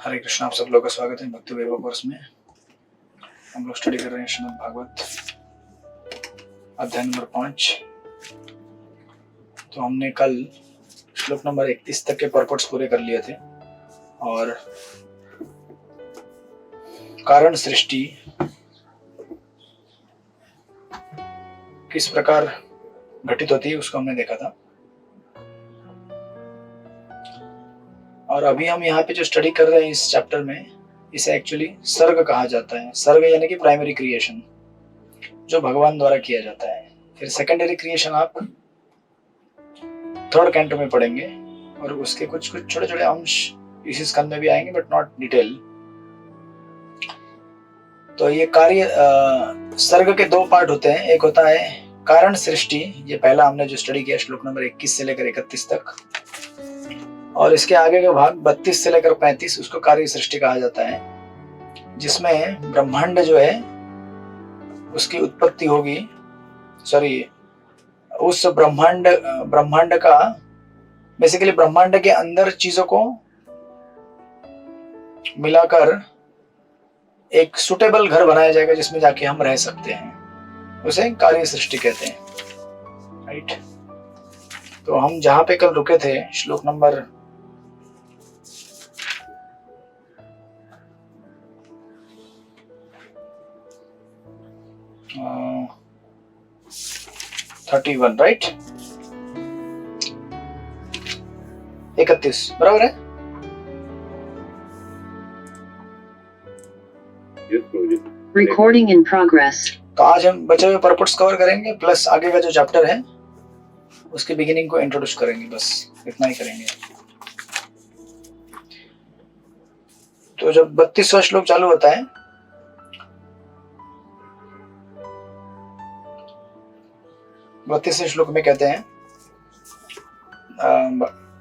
हरे कृष्णा। आप सब लोग का स्वागत है भक्ति वैभव कोर्स में। हम लोग स्टडी कर रहे हैं श्रीमद् भागवत अध्याय नंबर 5। तो हमने कल श्लोक नंबर 31 तक के पर्पट्स पूरे कर लिए थे और कारण सृष्टि किस प्रकार घटित होती है उसको हमने देखा था। और अभी हम यहाँ पे जो स्टडी कर रहे हैं इस चैप्टर में, इसे एक्चुअली सर्ग कहा जाता है। सर्ग यानी कि प्राइमरी क्रिएशन, जो भगवान द्वारा किया जाता है। फिर सेकेंडरी क्रिएशन आप थर्ड कैंटो में पढ़ेंगे और उसके कुछ छोटे छोटे अंश इसी स्कंद में भी आएंगे, बट नॉट डिटेल। तो ये कार्य सर्ग के दो पार्ट होते हैं। एक होता है कारण सृष्टि, ये पहला हमने जो स्टडी किया श्लोक नंबर 21 से लेकर 31 तक, और इसके आगे का भाग 32 से लेकर 35 उसको कार्य सृष्टि कहा जाता है, जिसमें ब्रह्मांड जो है उसकी उत्पत्ति होगी। उस ब्रह्मांड का बेसिकली ब्रह्मांड के अंदर चीजों को मिलाकर एक सुटेबल घर बनाया जाएगा जिसमें जाके हम रह सकते हैं। उसे कार्य सृष्टि कहते हैं, राइट। तो हम जहां पे कल रुके थे श्लोक नंबर 31, राइट, 31 बराबर है। Recording in progress. तो आज हम बचे हुए पर्पट्स कवर करेंगे, प्लस आगे का जो चैप्टर है उसके बिगिनिंग को इंट्रोड्यूस करेंगे, बस इतना ही करेंगे। तो जब 32वां श्लोक चालू होता है, बत्तीसवें श्लोक में कहते हैं,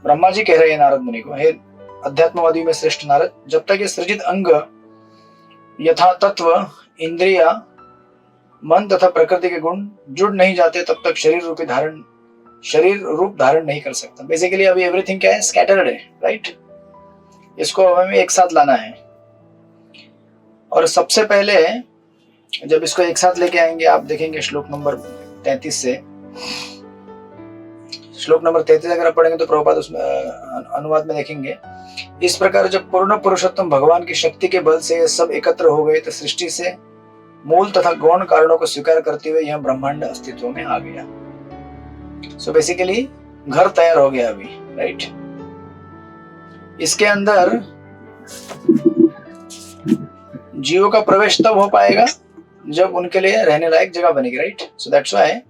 ब्रह्मा जी कह रहे हैं नारद मुनि को, हे अध्यात्मवादी में श्रेष्ठ नारद, जब तक ये सृजित अंग यथा तत्व इंद्रिया मन तथा प्रकृति के गुण जुड़ नहीं जाते तब तक शरीर रूप धारण नहीं कर सकता। बेसिकली अभी एवरीथिंग क्या है, स्कैटर्ड है, राइट। इसको हमें एक साथ लाना है। और सबसे पहले जब इसको एक साथ लेके आएंगे, आप देखेंगे श्लोक नंबर 33 से, श्लोक नंबर 33 अगर आप पढ़ेंगे तो प्रभुपाद उसमें अनुवाद में देखेंगे, इस प्रकार जब पूर्ण पुरुषोत्तम भगवान की शक्ति के बल से सब एकत्र हो गए तो सृष्टि से मूल तथा गौण कारणों को स्वीकार करते हुए यह ब्रह्मांड अस्तित्व में आ गया। सो बेसिकली घर तैयार हो गया अभी, राइट। इसके अंदर जीवों का प्रवेश तब हो पाएगा जब उनके लिए रहने लायक जगह बनेगी, राइट। सो दैट्स व्हाई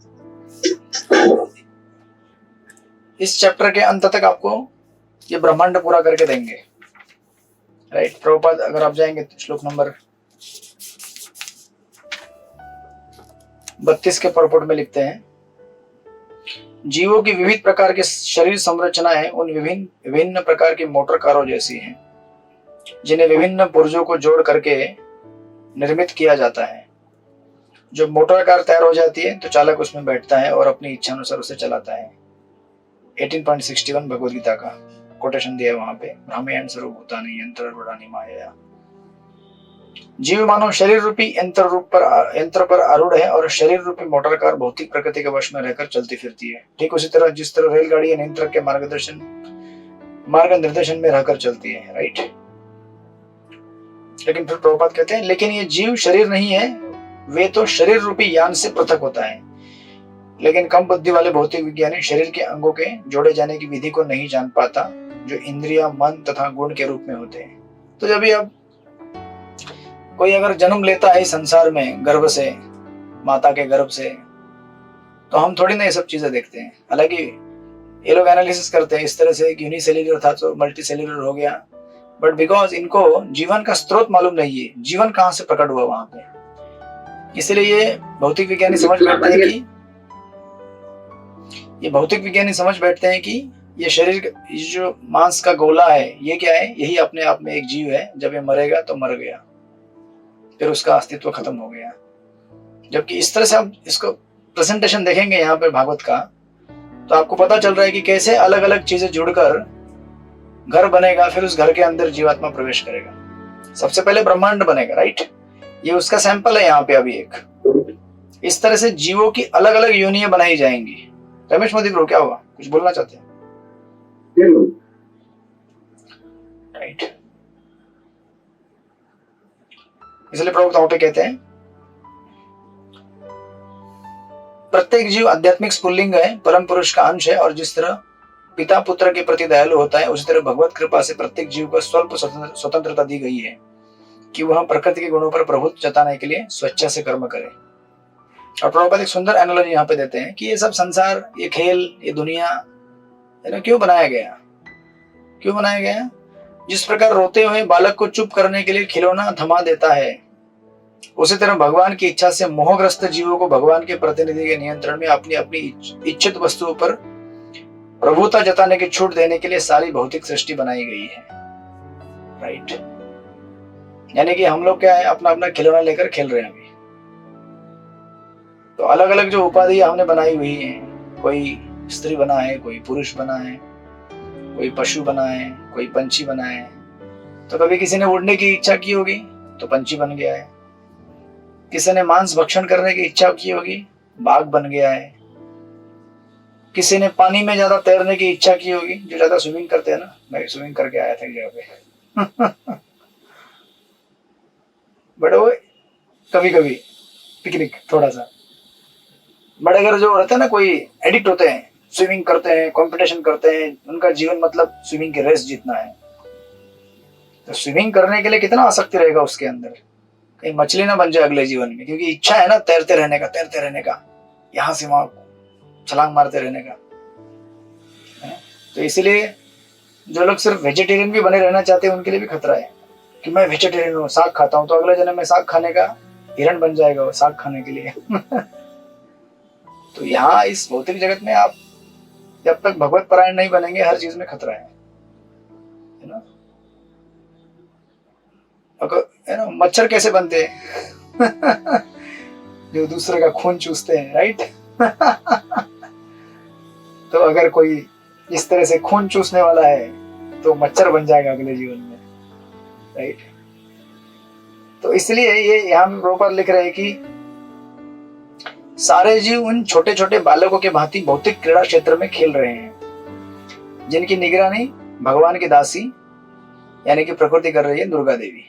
इस चैप्टर के अंत तक आपको ये ब्रह्मांड पूरा करके देंगे, राइट। प्रभुपाद अगर आप जाएंगे तो श्लोक नंबर 32 के पर्पट में लिखते हैं, जीवों की विविध प्रकार के शरीर संरचनाएं उन विभिन्न प्रकार की मोटर कारों जैसी हैं, जिन्हें विभिन्न पुर्जों को जोड़ करके निर्मित किया जाता है। जब मोटर कार तैयार हो जाती है तो चालक उसमें बैठता है और अपनी इच्छा अनुसार उसे चलाता है। 18.61 भगवद गीता का कोटेशन दिया है वहां पे, ब्रह्मयान सर्वभूतानि यंत्ररूढ़ानि मायया। जीव मानव शरीर रूपी यंत्र पर आरूढ़ है और शरीर रूपी मोटर कार भौतिक प्रकृति के वश में रहकर चलती फिरती है। ठीक उसी तरह जिस तरह रेलगाड़ी यंत्र के मार्ग निर्देशन में रहकर चलती है, राइट। लेकिन फिर प्रभुपाद कहते हैं, लेकिन ये जीव शरीर नहीं है, वे तो शरीर रूपी यान से पृथक होता है। लेकिन कम बुद्धि वाले भौतिक विज्ञानी शरीर के अंगों के जोड़े जाने की विधि को नहीं जान पाता, जो इंद्रिया मन तथा गुण के रूप में होते हैं। तो जब भी अब कोई अगर जन्म लेता है संसार में गर्भ से, माता के गर्भ से, तो हम थोड़ी ना ये सब चीजें देखते हैं। हालांकि ये लोग एनालिसिस करते हैं इस तरह से कि यूनिसेल्युलर था तो मल्टीसेल्युलर हो गया, बट बिकॉज इनको जीवन का स्रोत मालूम नहीं है, जीवन कहां से प्रकट हुआ वहां पे, इसलिए ये भौतिक विज्ञानी समझ बैठते हैं कि ये शरीर जो मांस का गोला है ये क्या है, यही अपने आप में एक जीव है। जब ये मरेगा तो मर गया, फिर उसका अस्तित्व खत्म हो गया। जबकि इस तरह से आप इसको प्रेजेंटेशन देखेंगे यहाँ पे भागवत का, तो आपको पता चल रहा है कि कैसे अलग अलग चीजें जुड़कर घर बनेगा, फिर उस घर के अंदर जीवात्मा प्रवेश करेगा। सबसे पहले ब्रह्मांड बनेगा, राइट। ये उसका सैंपल है यहाँ पे अभी एक। इस तरह से जीवों की अलग अलग योनियां बनाई जाएंगी। रमेश मोदी ब्रो, क्या हुआ, कुछ बोलना चाहते हैं? राइट। इसलिए प्रभु वहां पे कहते हैं प्रत्येक जीव आध्यात्मिक स्फुल्लिंग है, परम पुरुष का अंश है, और जिस तरह पिता पुत्र के प्रति दयालु होता है, उसी तरह भगवत कृपा से प्रत्येक जीव को स्वल्प स्वतंत्रता दी गई है कि वह प्रकृति के गुणों पर प्रभुत्व जताने के लिए स्वेच्छा से कर्म करे। और प्रभुपाद एक सुंदर एनालॉजी यहाँ पे देते हैं कि ये सब संसार, ये खेल, ये दुनिया है ना, क्यों बनाया गया? क्यों बनाया गया? जिस प्रकार रोते हुए बालक को चुप करने के लिए खिलौना थमा देता है, उसी तरह भगवान की इच्छा से मोहग्रस्त जीवों को भगवान के प्रतिनिधि के नियंत्रण में अपनी अपनी इच्छित वस्तुओं पर प्रभुता जताने की छूट देने के लिए सारी भौतिक सृष्टि बनाई गई है, राइट। यानी कि हम लोग क्या है, अपना अपना खिलौना लेकर खेल रहे हैं अभी। तो अलग अलग जो उपाधियां हमने बनाई हुई हैं, कोई स्त्री बना है, कोई पुरुष बना है, कोई पशु बना है, कोई पंछी बना है। तो कभी किसी ने उड़ने की इच्छा की होगी तो पंछी बन गया है, किसी ने मांस भक्षण करने की इच्छा की होगी, बाघ बन गया है, किसी ने पानी में ज्यादा तैरने की इच्छा की होगी, जो ज्यादा स्विमिंग करते हैं ना, मैं स्विमिंग करके आया था एक जगह पे बट वो कभी कभी पिकनिक थोड़ा सा। बट अगर जो रहते हैं ना, कोई एडिक्ट होते हैं, स्विमिंग करते हैं, कंपटीशन करते हैं, उनका जीवन मतलब स्विमिंग की रेस जीतना है, तो स्विमिंग करने के लिए कितना आसक्ति रहेगा उसके अंदर, कहीं मछली ना बन जाए अगले जीवन में, क्योंकि इच्छा है ना तैरते रहने का, यहां से वहां छलांग मारते रहने का। तो इसलिए जो लोग सिर्फ वेजिटेरियन भी बने रहना चाहते हैं, उनके लिए भी खतरा है कि मैं वेजिटेरियन हूँ, साग खाता हूँ, तो अगले जन्म में साग खाने का हिरण बन जाएगा वो, साग खाने के लिए तो यहाँ इस भौतिक जगत में आप जब तक भगवत परायण नहीं बनेंगे, हर चीज में खतरा है ना। है ना, मच्छर कैसे बनते हैं जो दूसरे का खून चूसते हैं, राइट तो अगर कोई इस तरह से खून चूसने वाला है तो मच्छर बन जाएगा अगले जीवन में, राइट। तो इसलिए ये यहाँ पे प्रभुपाद लिख रहे हैं कि सारे जीव उन छोटे छोटे बालकों के भांति भौतिक क्रीड़ा क्षेत्र में खेल रहे हैं, जिनकी निगरानी भगवान की दासी यानी कि प्रकृति कर रही है, दुर्गा देवी।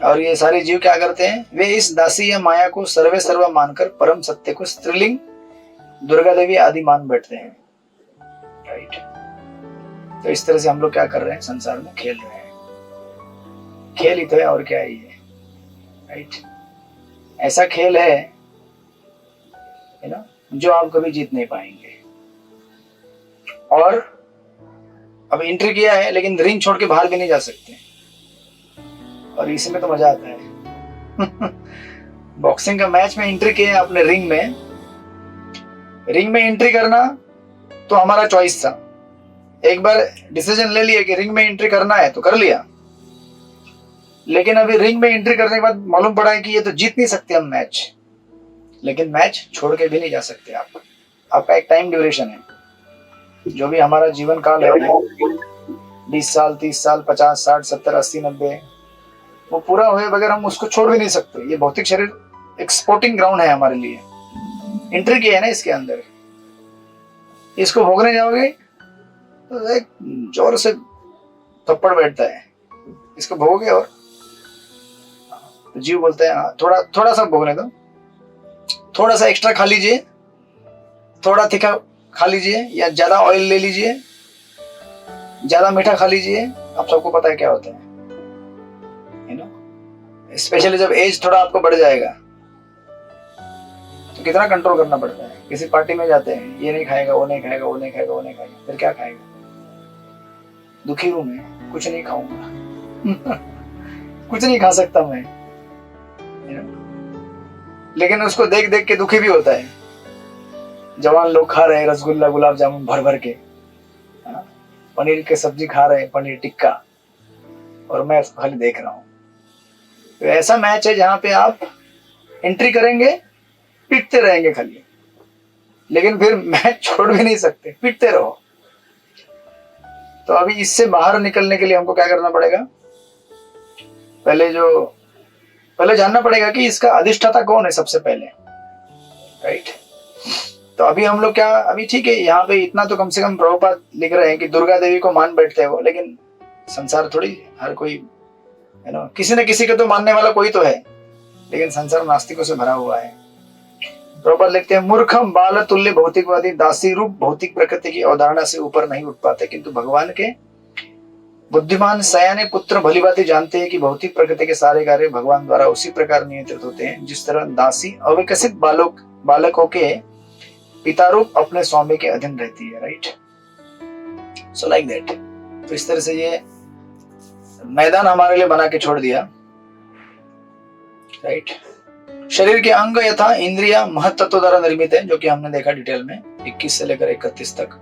और ये सारे जीव क्या करते हैं, वे इस दासी या माया को सर्वे सर्वा मानकर परम सत्य को स्त्रीलिंग दुर्गा देवी आदि मान बैठते हैं, राइट। तो इस तरह से हम लोग क्या कर रहे हैं, संसार में खेल रहे हैं। खेल ही तो है, और क्या है ये, राइट। ऐसा खेल है ना जो आप कभी जीत नहीं पाएंगे। और अब एंट्री किया है, लेकिन रिंग छोड़ के बाहर भी नहीं जा सकते, और इसमें तो मजा आता है बॉक्सिंग का मैच में एंट्री किया है आपने, रिंग में एंट्री करना तो हमारा चॉइस था। एक बार डिसीजन ले लिया कि रिंग में एंट्री करना है तो कर लिया, लेकिन अभी रिंग में एंट्री करने के बाद मालूम पड़ा है कि ये तो जीत नहीं सकते हम मैच, लेकिन मैच छोड़ के भी नहीं जा सकते आप। आपका एक टाइम ड्यूरेशन है, जो भी हमारा जीवन काल है, 20 साल, 30 साल, 50, 60, 70, 80, 90, वो पूरा हुए बगैर हम उसको छोड़ भी नहीं सकते। ये भौतिक शरीर एक स्पोर्टिंग ग्राउंड है हमारे लिए, एंट्री किया है ना इसके अंदर, इसको भोगने जाओगे तो एक जोर से थप्पड़ बैठता है, इसको भोगोगे और तो जीव बोलते हैं हाँ थोड़ा सा भोगने दो, थोड़ा सा एक्स्ट्रा खा लीजिए, थोड़ा तीखा खा लीजिए, या ज्यादा ऑयल ले लीजिए, ज्यादा मीठा खा लीजिए। आप सबको पता है क्या होता है, यू नो, स्पेशली जब एज थोड़ा आपको बढ़ जाएगा तो कितना कंट्रोल करना पड़ता है। किसी पार्टी में जाते हैं, ये नहीं खाएगा, वो नहीं खाएगा, वो नहीं खाएगा, वो नहीं खाएगा, फिर क्या खाएगा, दुखी हूं मैं, कुछ नहीं खाऊंगा कुछ नहीं खा सकता मैं, यू नो। लेकिन उसको देख देख के दुखी भी होता है। जवान लोग खा रहे हैं रसगुल्ला, गुलाब जामुन भर भर के, पनीर की सब्जी खा रहे हैं, पनीर टिक्का, और मैं खाली देख रहा हूं। तो ऐसा मैच है जहां पे आप एंट्री करेंगे, पिटते रहेंगे खाली, लेकिन फिर मैच छोड़ भी नहीं सकते, पिटते रहो। तो अभी इससे बाहर निकलने के लिए हमको क्या करना पड़ेगा? पहले जानना पड़ेगा कि इसका अधिष्ठाता कौन है सबसे पहले, राइट? तो अभी हम लोग क्या, अभी ठीक है, यहाँ पे इतना तो कम से कम प्रभुपाद लिख रहे हैं कि दुर्गा देवी को मान बैठते हैं वो, लेकिन संसार थोड़ी हर कोई किसी न किसी को तो मानने वाला कोई तो है, लेकिन संसार नास्तिकों से भरा हुआ है। प्रभुपाद लिखते हैं, मूर्खम बाल तुल्य भौतिकवादी दासी रूप भौतिक प्रकृति की अवधारणा से ऊपर नहीं उठ पाते, किंतु भगवान के बुद्धिमान सयाने पुत्र भलीभांति जानते हैं कि भौतिक प्रकृति के सारे कार्य भगवान द्वारा उसी प्रकार नियंत्रित होते हैं जिस तरह दासी अविकसित बालकों के पितारूप अपने स्वामी के अधीन रहती है, राइट? So like that. तो इस तरह से ये मैदान हमारे लिए बना के छोड़ दिया, राइट? शरीर के अंग यथा इंद्रिया महत्त्व द्वारा निर्मित है, जो कि हमने देखा डिटेल में 21 से लेकर 31 तक।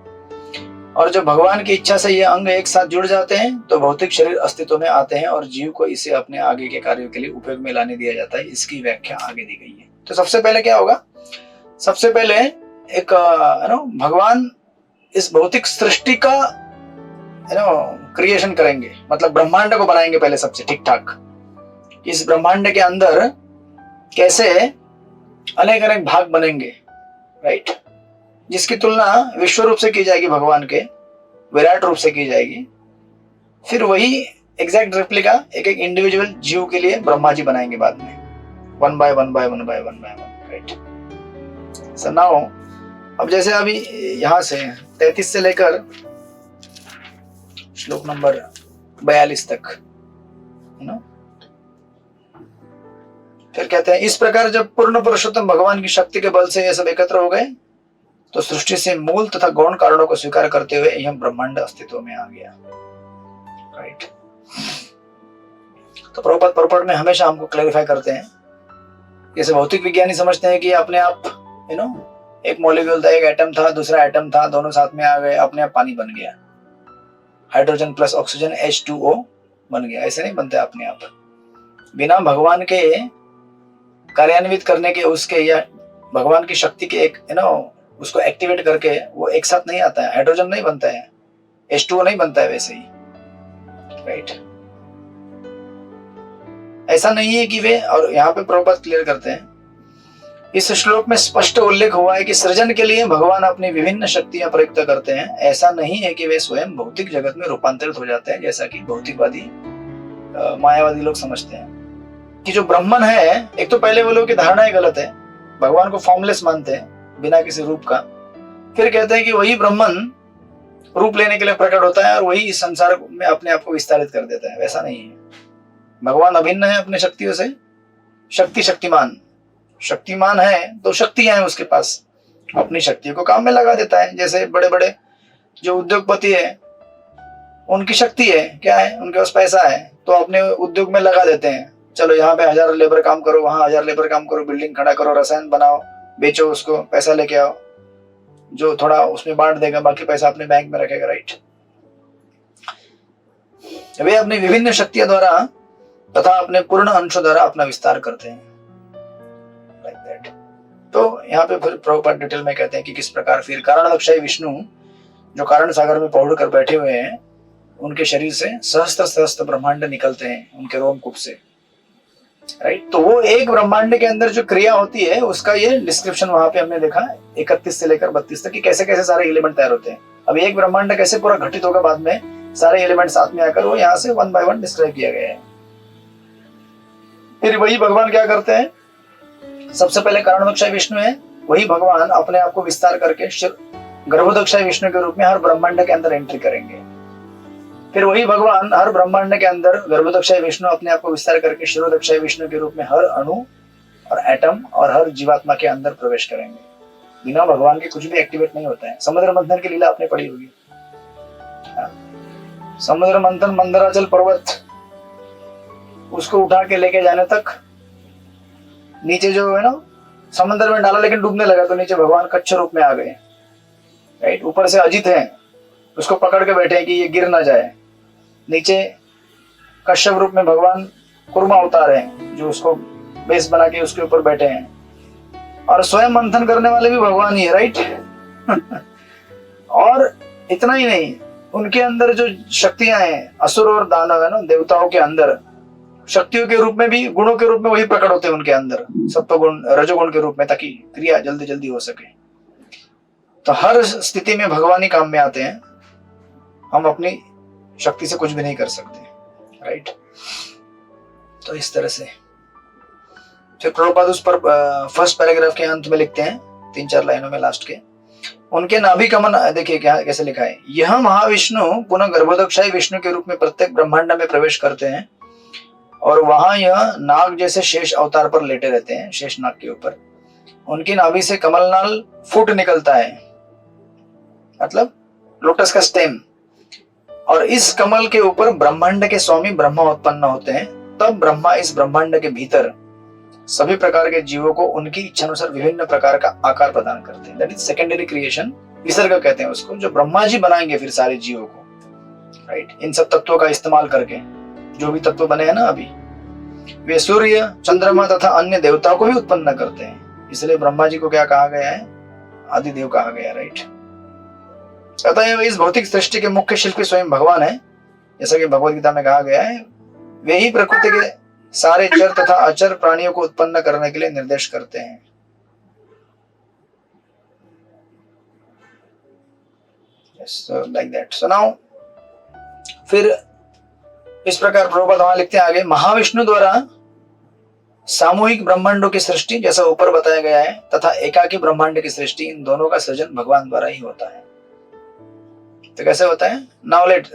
और जब भगवान की इच्छा से ये अंग एक साथ जुड़ जाते हैं तो भौतिक शरीर अस्तित्व में आते हैं और जीव को इसे अपने आगे के कार्यों के लिए उपयोग में लाने दिया जाता है। इसकी व्याख्या आगे दी गई है। तो सबसे पहले क्या होगा? सबसे पहले एक भगवान इस भौतिक सृष्टि का क्रिएशन करेंगे, मतलब ब्रह्मांड को बनाएंगे पहले सबसे ठीक ठाक। इस ब्रह्मांड के अंदर कैसे अनेक अनेक भाग बनेंगे, राइट? जिसकी तुलना विश्व रूप से की जाएगी, भगवान के विराट रूप से की जाएगी। फिर वही एग्जैक्ट रेप्लिका एक एक इंडिविजुअल जीव के लिए ब्रह्मा जी बनाएंगे बाद में, one by one, right? So now अब जैसे अभी यहां से 33 से लेकर श्लोक नंबर 42 तक, है ना? फिर कहते हैं, इस प्रकार जब पूर्ण पुरुषोत्तम भगवान की शक्ति के बल से ये सब एकत्र हो गए तो सृष्टि से मूल तथा गौण कारणों को स्वीकार करते हुए यह ब्रह्मांड अस्तित्व में आ गया, राइट? तो प्रभुपाद पर्पट में हमेशा हमको क्लैरिफाई करते हैं, जैसे भौतिक विज्ञानी समझते हैं कि अपने आप एक मॉलिक्यूल था, एक एटम था, दूसरा एटम था, दोनों साथ में आ गए, अपने आप पानी बन गया, हाइड्रोजन प्लस ऑक्सीजन H2O बन गया। ऐसे नहीं बनते अपने आप, बिना भगवान के कार्यान्वित करने के, उसके या भगवान की शक्ति के एक उसको एक्टिवेट करके वो एक साथ नहीं आता है। हाइड्रोजन नहीं बनता है, H2O नहीं बनता है वैसे ही, राइट? ऐसा नहीं है कि वे, और यहाँ पे प्रभुपाद क्लियर करते हैं, इस श्लोक में स्पष्ट उल्लेख हुआ है कि सृजन के लिए भगवान अपनी विभिन्न शक्तियां प्रयुक्त करते हैं। ऐसा नहीं है कि वे स्वयं भौतिक जगत में रूपांतरित हो जाते हैं, जैसा कि भौतिकवादी मायावादी लोग समझते हैं कि जो ब्रह्मन है, एक तो पहले वो लोग की धारणा ही गलत है, भगवान को फॉर्मलेस मानते हैं, बिना किसी रूप का। फिर कहते हैं कि वही ब्रह्मन रूप लेने के लिए प्रकट होता है और वही इस संसार में अपने आप को विस्तारित कर देता है। वैसा नहीं है, भगवान अभिन्न है अपने शक्तियों से, शक्तिमान है तो शक्तियां हैं उसके पास, अपनी शक्तियों को काम में लगा देता है। जैसे बड़े बड़े जो उद्योगपति है, उनकी शक्ति है, क्या है? उनके पास पैसा है, तो अपने उद्योग में लगा देते हैं, चलो यहाँ पे 1000 लेबर काम करो, वहां 1000 लेबर काम करो, बिल्डिंग खड़ा करो, रसायन बनाओ, बेचो, उसको पैसा लेके आओ, जो थोड़ा उसमें बांट देगा, बाकी पैसा अपने बैंक में रखेगा, राइट? वे अपनी विभिन्न शक्तियों द्वारा तथा अपने पूर्ण अंशों द्वारा अपना विस्तार करते हैं, लाइक दैट। तो यहाँ पे फिर प्रभुपाद डिटेल में कहते हैं कि किस प्रकार फिर कारणलक्षी विष्णु जो कारण सागर में पहुड़ कर बैठे हुए हैं, उनके शरीर से सहस्त्र ब्रह्मांड निकलते हैं, उनके रोमकूप से, राइट? तो वो एक ब्रह्मांड के अंदर जो क्रिया होती है उसका ये डिस्क्रिप्शन वहां पे हमने देखा 31 से लेकर 32 तक कि कैसे कैसे सारे एलिमेंट तैयार होते हैं। अब एक ब्रह्मांड कैसे पूरा घटित होगा बाद में, सारे एलिमेंट साथ में आकर, वो यहाँ से 1 by 1 डिस्क्राइब किया गया है। फिर वही भगवान क्या करते हैं, सबसे पहले कारणोदक्षाय विष्णु है, वही भगवान अपने आप को विस्तार करके गर्भोदक्षाय विष्णु के रूप में हर ब्रह्मांड के अंदर एंट्री करेंगे। फिर वही भगवान हर ब्रह्मांड के अंदर गर्भोदक्षाय विष्णु अपने आप को विस्तार करके शिरोदक्षाय विष्णु के रूप में हर अणु और एटम और हर जीवात्मा के अंदर प्रवेश करेंगे। बिना भगवान के कुछ भी एक्टिवेट नहीं होता है। समुद्र मंथन की लीला आपने पढ़ी होगी, समुद्र मंथन, मंदराचल पर्वत, उसको उठा के लेके जाने तक नीचे जो है ना समंदर में डाला, लेकिन डूबने लगा तो नीचे भगवान कच्छ रूप में आ गए, राइट? ऊपर से अजित है, उसको पकड़ के बैठे कि ये गिर ना जाए। नीचे कश्यप रूप में भगवान कुर्मा अवतार हैं, जो उसको बेस बना के उसके ऊपर बैठे हैं, और स्वयं मंथन करने वाले भी भगवान ही है, राइट? और इतना ही नहीं, उनके अंदर जो शक्तियां हैं, असुर और दानव है ना, देवताओं के अंदर शक्तियों के रूप में भी, गुणों के रूप में वही प्रकट होते हैं उनके अंदर, सत्वगुण रजोगुण के रूप में, ताकि क्रिया जल्दी जल्दी हो सके। तो हर स्थिति में भगवान ही काम में आते हैं, हम अपनी शक्ति से कुछ भी नहीं कर सकते, राइट। तो इस तरह से फिर प्रभुपाद उस पर फर्स्ट पैराग्राफ के अंत में लिखते हैं, 3-4 लाइनों में लास्ट के, उनके नाभि कमन देखिए क्या कैसे लिखा है, यह महाविष्णु पुनः गर्भोदकशाही विष्णु के रूप में प्रत्येक ब्रह्मांड में प्रवेश करते हैं और वहां यह नाग जैसे शेष अवतार पर लेटे रहते हैं, शेष नाग के ऊपर। उनकी नाभि से कमलनाल फूट निकलता है, मतलब लोटस का स्टेम, और इस कमल के ऊपर ब्रह्मांड के स्वामी ब्रह्मा उत्पन्न होते हैं। तब ब्रह्मा इस ब्रह्मांड के भीतर सभी प्रकार के जीवों को उनकी इच्छा अनुसार विभिन्न प्रकार का आकार प्रदान करते हैं। दैट इज सेकेंडरी क्रिएशन, विसर्ग कहते हैं उसको, जो ब्रह्मा जी बनाएंगे फिर सारे जीवों को, राइट। इन सब तत्वों का इस्तेमाल करके जो भी तत्व बने हैं ना अभी, वे सूर्य, चंद्रमा तथा अन्य देवताओं को भी उत्पन्न करते हैं। इसलिए ब्रह्मा जी को क्या कहा गया है, आदिदेव कहा गया, राइट। अतः इस भौतिक सृष्टि के मुख्य शिल्पी स्वयं भगवान है, जैसा कि भगवद गीता में कहा गया है। वे ही प्रकृति के सारे चर तथा अचर प्राणियों को उत्पन्न करने के लिए निर्देश करते हैं। So like that. So now फिर इस प्रकार प्रभुपाद वहां लिखते हैं आगे, महाविष्णु द्वारा सामूहिक ब्रह्मांडों की सृष्टि जैसा ऊपर बताया गया है तथा एकाकी ब्रह्मांड की सृष्टि, इन दोनों का सृजन भगवान द्वारा ही होता है। तो कैसे होता है, नाउ लेट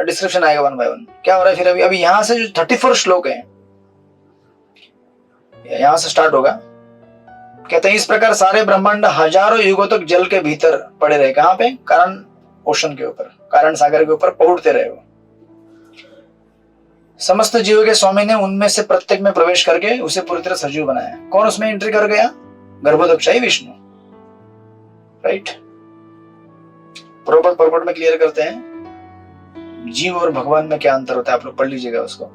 डिस्क्रिप्शन आएगा वन बाय वन। क्या हो रहा है फिर अभी यहाँ से जो 34 श्लोक है, यहां से स्टार्ट होगा। कहते हैं इस प्रकार सारे ब्रह्मांड हजारों युगों तक जल के भीतर पड़े रहे। कहां पे, कारण ओशन के ऊपर, कारण सागर के ऊपर पहुंचते रहे वो। समस्त जीवों के स्वामी ने उनमें से प्रत्येक में प्रवेश करके उसे पूरी तरह सजीव बनाया। कौन उसमें एंट्री कर गया, गर्भोदकशाही विष्णु, राइट। प्रॉपर में क्लियर करते हैं जीव और भगवान में क्या अंतर होता है, आप लोग पढ़ लीजिएगा उसको।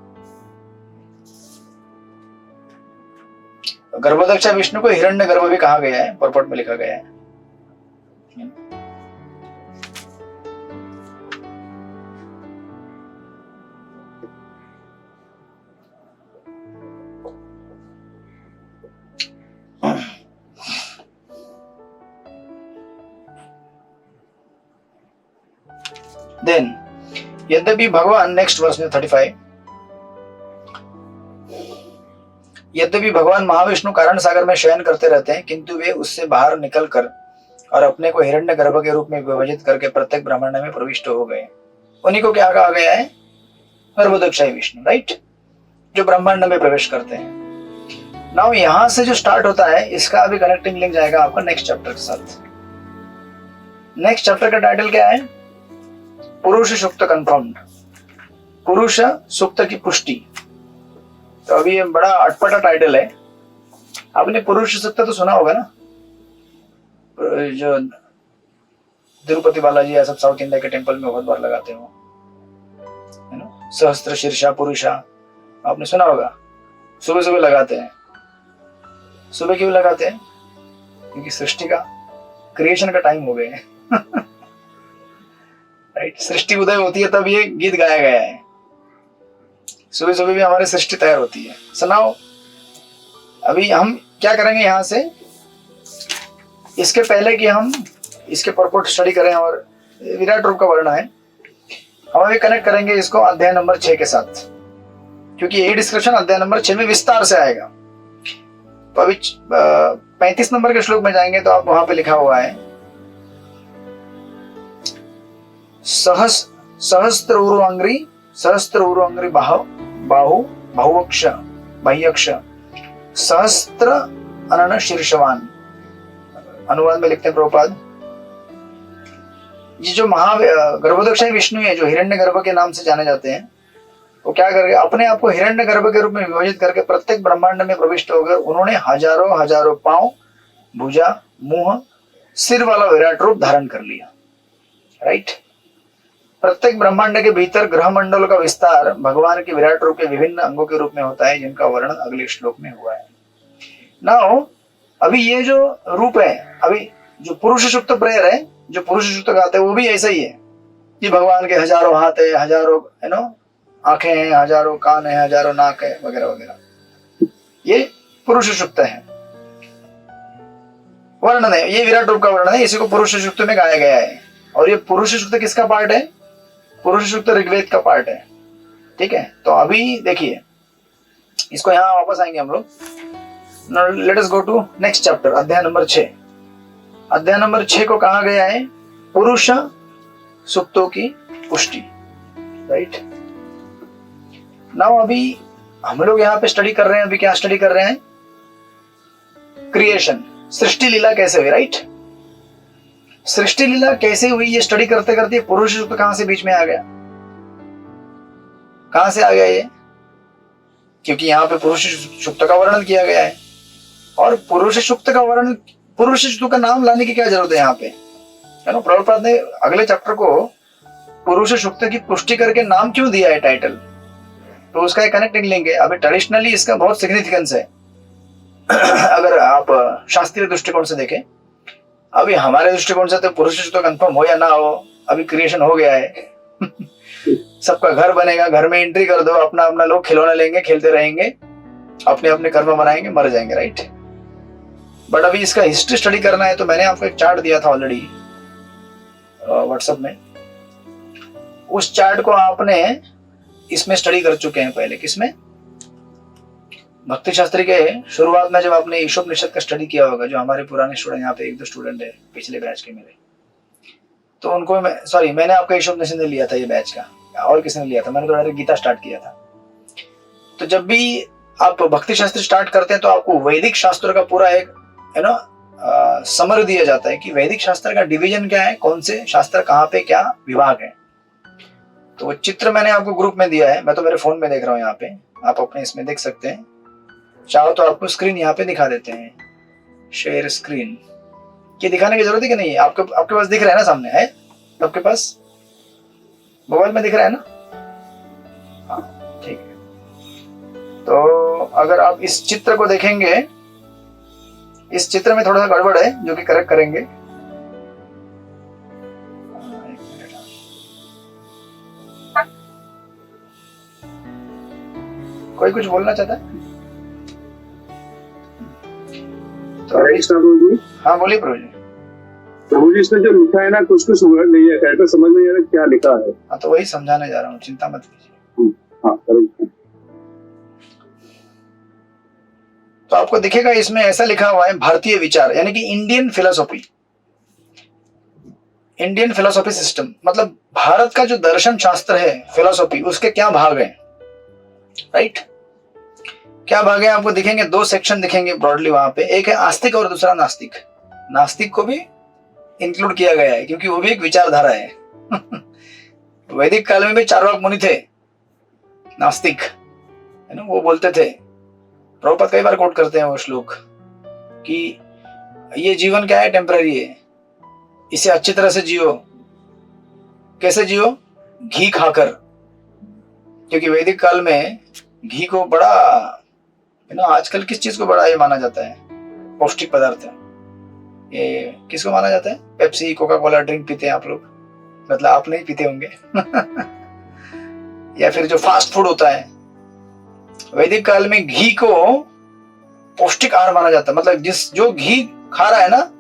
गर्भोदकशाही विष्णु को हिरण्य गर्भ भी कहा गया है, परपट में लिखा गया है। देन यद्यपि भगवान, नेक्स्ट वर्स में 35, यद्यपि भगवान महाविष्णु कारण सागर में शयन करते रहते हैं, किंतु वे उससे बाहर निकलकर और अपने को हिरण्य गर्भ के रूप में विभाजित करके प्रत्येक ब्रह्मांड में प्रविष्ट हो गए। उन्हीं को क्या कहा गया है, गर्भोदकशाही विष्णु, राइट, जो ब्रह्मांड में प्रवेश करते हैं। नाउ यहां से जो स्टार्ट होता है, इसका अभी कनेक्टिंग लिंक जाएगा आपका नेक्स्ट चैप्टर के साथ। नेक्स्ट चैप्टर का टाइटल क्या है, पुरुष सूक्त कंफर्म्ड, पुरुष सूक्त की पुष्टि। तो अभी ये बड़ा अटपटा टाइटल है। आपने पुरुष सूक्त तो सुना होगा ना, जो तिरुपति बालाजी या सब साउथ इंडिया के टेंपल में बहुत बार लगाते हो, है ना, सहस्त्र शीर्षा पुरुषा, आपने सुना होगा। सुबह सुबह लगाते हैं। सुबह क्यों लगाते हैं, क्योंकि सृष्टि का, क्रिएशन का टाइम हो गया है राइट। सृष्टि उदय होती है तब ये गीत गाया गया है। सुबह सुबह भी हमारी सृष्टि तैयार होती है। सुनाओ, अभी हम क्या करेंगे यहां से, इसके पहले कि हम इसके परपोर्ट स्टडी करें और विराट रूप का वर्णन है, हम अभी कनेक्ट करेंगे इसको अध्याय नंबर 6 के साथ, क्योंकि यही डिस्कशन अध्याय नंबर 6 में विस्तार से आएगा। तो अभी 35 नंबर के श्लोक में जाएंगे तो आप वहां पे लिखा हुआ है, सहस्त्र उरुअंग्री बाहु बहुवक्ष बाह्यक्ष सहस्त्र अनन शीर्षवान। अनुवाद में लिखते हैं प्रभुपाद, ये जो गर्भोदकशाही विष्णु है, जो हिरण्य गर्भ के नाम से जाने जाते हैं, वो क्या करके अपने आप को हिरण्य गर्भ के रूप में विभाजित करके प्रत्येक ब्रह्मांड में प्रविष्ट होकर उन्होंने हजारों पांव, भुजा, मुंह, सिर वाला विराट रूप धारण कर लिया, राइट। प्रत्येक ब्रह्मांड के भीतर ग्रह मंडल का विस्तार भगवान के विराट रूप के विभिन्न अंगों के रूप में होता है, जिनका वर्णन अगले श्लोक में हुआ है। नाउ अभी ये जो रूप है, अभी जो पुरुष सूक्त प्रेयर है, जो पुरुष सूक्त गाते हैं, वो भी ऐसा ही है। कि भगवान के हजारों हाथ है, हजारों आंखें हैं, हजारों कान है, हजारों नाक है, वगैरह वगैरह। ये पुरुष सूक्त है, वर्णन है, ये विराट रूप का वर्णन है, इसी को पुरुष सूक्त में गाया गया है। और ये पुरुष सूक्त किसका पार्ट है? पुरुष सूक्त ऋग्वेद का पार्ट है। ठीक है, तो अभी देखिए इसको यहाँ वापस आएंगे हम लोग। Let us go to next chapter, अध्याय नंबर 6। अध्याय नंबर 6 को कहा गया है पुरुष सूक्तों की पुष्टि, राइट। नाउ अभी हम लोग यहाँ पे स्टडी कर रहे हैं, अभी क्या स्टडी कर रहे हैं? क्रिएशन, सृष्टि लीला कैसे हुई, राइट। सृष्टि लीला कैसे हुई ये स्टडी करते करते पुरुष सूक्त कहां से बीच में आ गया? कहां से आ गया ये? क्योंकि यहाँ पे पुरुष सूक्त का वर्णन किया गया है, और पुरुष सूक्त का वर्णन, पुरुष सूक्त का नाम लाने की क्या जरूरत है यहाँ पे, है ना। प्रभुपाद ने अगले चैप्टर को पुरुष सूक्त की पुष्टि करके नाम क्यों दिया है टाइटल, तो उसका एक कनेक्टिंग लिंक है। अभी ट्रेडिशनली इसका बहुत सिग्निफिकेंस है अगर आप शास्त्रीय दृष्टिकोण से देखें। अभी हमारे दृष्टिकोण से तो पुरुष सूक्त कंफर्म हो या ना हो, अभी क्रिएशन हो गया है सबका घर बनेगा, घर में एंट्री कर दो, अपना अपना लोग खिलौने लेंगे, खेलते रहेंगे, अपने अपने कर्म बनाएंगे, मर जाएंगे, राइट। बट अभी इसका हिस्ट्री स्टडी करना है, तो मैंने आपको एक चार्ट दिया था ऑलरेडी व्हाट्सएप में। उस चार्ट को आपने इसमें स्टडी कर चुके हैं पहले। किसमें? भक्ति शास्त्री के शुरुआत में जब आपने ईशोपनिषद का स्टडी किया होगा, जो हमारे पुराने स्टूडेंट, यहाँ पे 1-2 स्टूडेंट है पिछले बैच के मेरे, तो उनको मैंने आपका ईशोपनिषद ने लिया था ये बैच का, और किसने लिया था? मैंने तो डायरेक्ट गीता स्टार्ट किया था। तो जब भी आप भक्ति शास्त्र स्टार्ट करते हैं तो आपको वैदिक शास्त्र का पूरा एक समर दिया जाता है कि वैदिक शास्त्र का डिवीजन क्या है, कौन से शास्त्र कहाँ पे क्या विभाग है। तो वो चित्र मैंने आपको ग्रुप में दिया है, मैं तो मेरे फोन में देख रहा हूँ, यहाँ पे आप अपने इसमें देख सकते हैं। चाहो तो आपको स्क्रीन यहाँ पे दिखा देते हैं, शेयर स्क्रीन। ये दिखाने की जरूरत है कि नहीं? आपके पास दिख रहा है ना, सामने है आपके पास, मोबाइल में दिख रहा है ना? हाँ, ठीक है। तो अगर आप इस चित्र को देखेंगे, इस चित्र में थोड़ा सा गड़बड़ है जो कि करेक्ट करेंगे। कोई कुछ बोलना चाहता है तो? हाँ बोलिए प्रभु जी। प्रभु जी इसमें जो लिखा है ना, कुछ वर्ड नहीं है, कहकर समझ नहीं आ रहा क्या लिखा है। हाँ तो वही समझाने जा रहा हूँ, चिंता मत कीजिए। हाँ, तो आपको दिखेगा इसमें ऐसा लिखा हुआ है भारतीय विचार, यानी कि Indian philosophy, Indian philosophy system, मतलब भारत का जो दर्शन शास्त्र है, फिलोसॉफी, उसके क्या भाग हैं, राइट। क्या भाग है आपको दिखेंगे, 2 सेक्शन दिखेंगे ब्रॉडली वहां पे। एक है आस्तिक और दूसरा नास्तिक। नास्तिक को भी इंक्लूड किया गया है क्योंकि वो भी एक विचारधारा है वैदिक काल में भी चार्वाक मुनि थे नास्तिक, है ना। वो बोलते थे, प्रभुपाद कई बार कोट करते हैं वो श्लोक कि ये जीवन क्या है, टेम्पररी है, इसे अच्छी तरह से जियो। कैसे जियो? घी खाकर, क्योंकि वैदिक काल में घी को बड़ा, है ना, आजकल किस चीज को बड़ा ये माना जाता है, पौष्टिक पदार्थ है। ये किसको माना जाता है? पेप्सी, कोका कोला ड्रिंक पीते हैं आप लोग, मतलब आप नहीं पीते होंगे या फिर जो फास्ट फूड होता है, वैदिक काल में घी को पौष्टिक आहार माना जाता है। मतलब जो घी खा रहा है ना,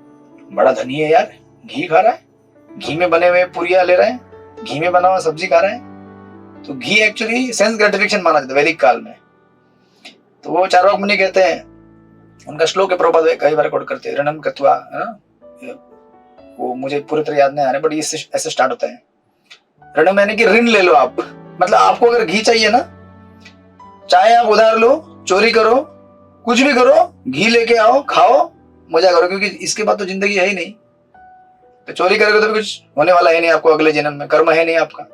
बड़ा धनी है यार, घी खा रहा है, घी में बने हुए पुरिया ले रहा है, घी में बना हुआ सब्जी खा रहा है। तो घी एक्चुअली सेंस ग्रेटिफिकेशन माना जाता है वैदिक काल में। तो वो चार्वाक मुनि कहते हैं, उनका श्लोक है, प्रभुपाद कई बार कोट करते हैं, ऋणम कृत्वा, है ना, वो मुझे पूरी तरह याद नहीं आ रहा, बट इससे ऐसे स्टार्ट होता है। ऋणम यानी कि ऋण ले लो आप, मतलब आपको अगर घी चाहिए ना, चाहे आप उधार लो, चोरी करो, कुछ भी करो, घी लेके आओ, खाओ, मजा करो, क्योंकि इसके बाद तो जिंदगी है ही नहीं। तो चोरी करोगे तो भी कुछ होने वाला है नहीं आपको अगले जन्म में, कर्म है नहीं आपका।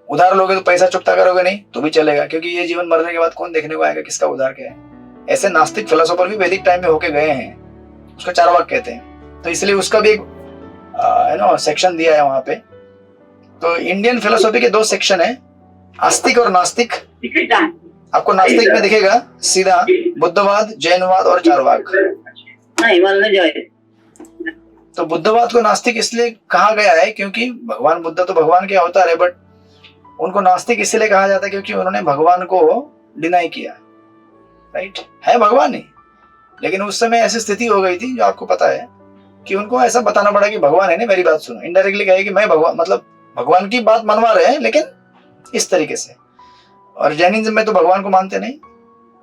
उधार लोगे तो पैसा चुकता करोगे नहीं तो भी चलेगा, क्योंकि ये जीवन मरने के बाद कौन देखने को आएगा किसका उधार क्या है। ऐसे नास्तिक फिलोसोफर भी वैदिक टाइम में होके गए हैं, उसको चार्वाक कहते हैं। तो इसलिए उसका भी एक सेक्शन दिया है वहां पे। तो इंडियन फिलोसॉफी के 2 सेक्शन है, आस्तिक और नास्तिक। आपको नास्तिक में दिखेगा सीधा बुद्धवाद, जैनवाद और चार्वाक। तो बुद्धवाद को नास्तिक इसलिए कहा गया है क्योंकि भगवान बुद्ध तो भगवान के अवतार है, बट उनको नास्तिक इसलिए कहा जाता है क्योंकि उन्होंने भगवान को डिनाई किया, राइट। है भगवान नहीं, लेकिन उस समय ऐसी स्थिति हो गई थी जो आपको पता है कि उनको ऐसा बताना पड़ा कि भगवान है नहीं, मेरी बात सुनो। इनडायरेक्टली कहे कि मैं भगवान, मतलब भगवान की बात मनवा रहे हैं लेकिन इस तरीके से। और जैनिज्म में तो भगवान को मानते नहीं,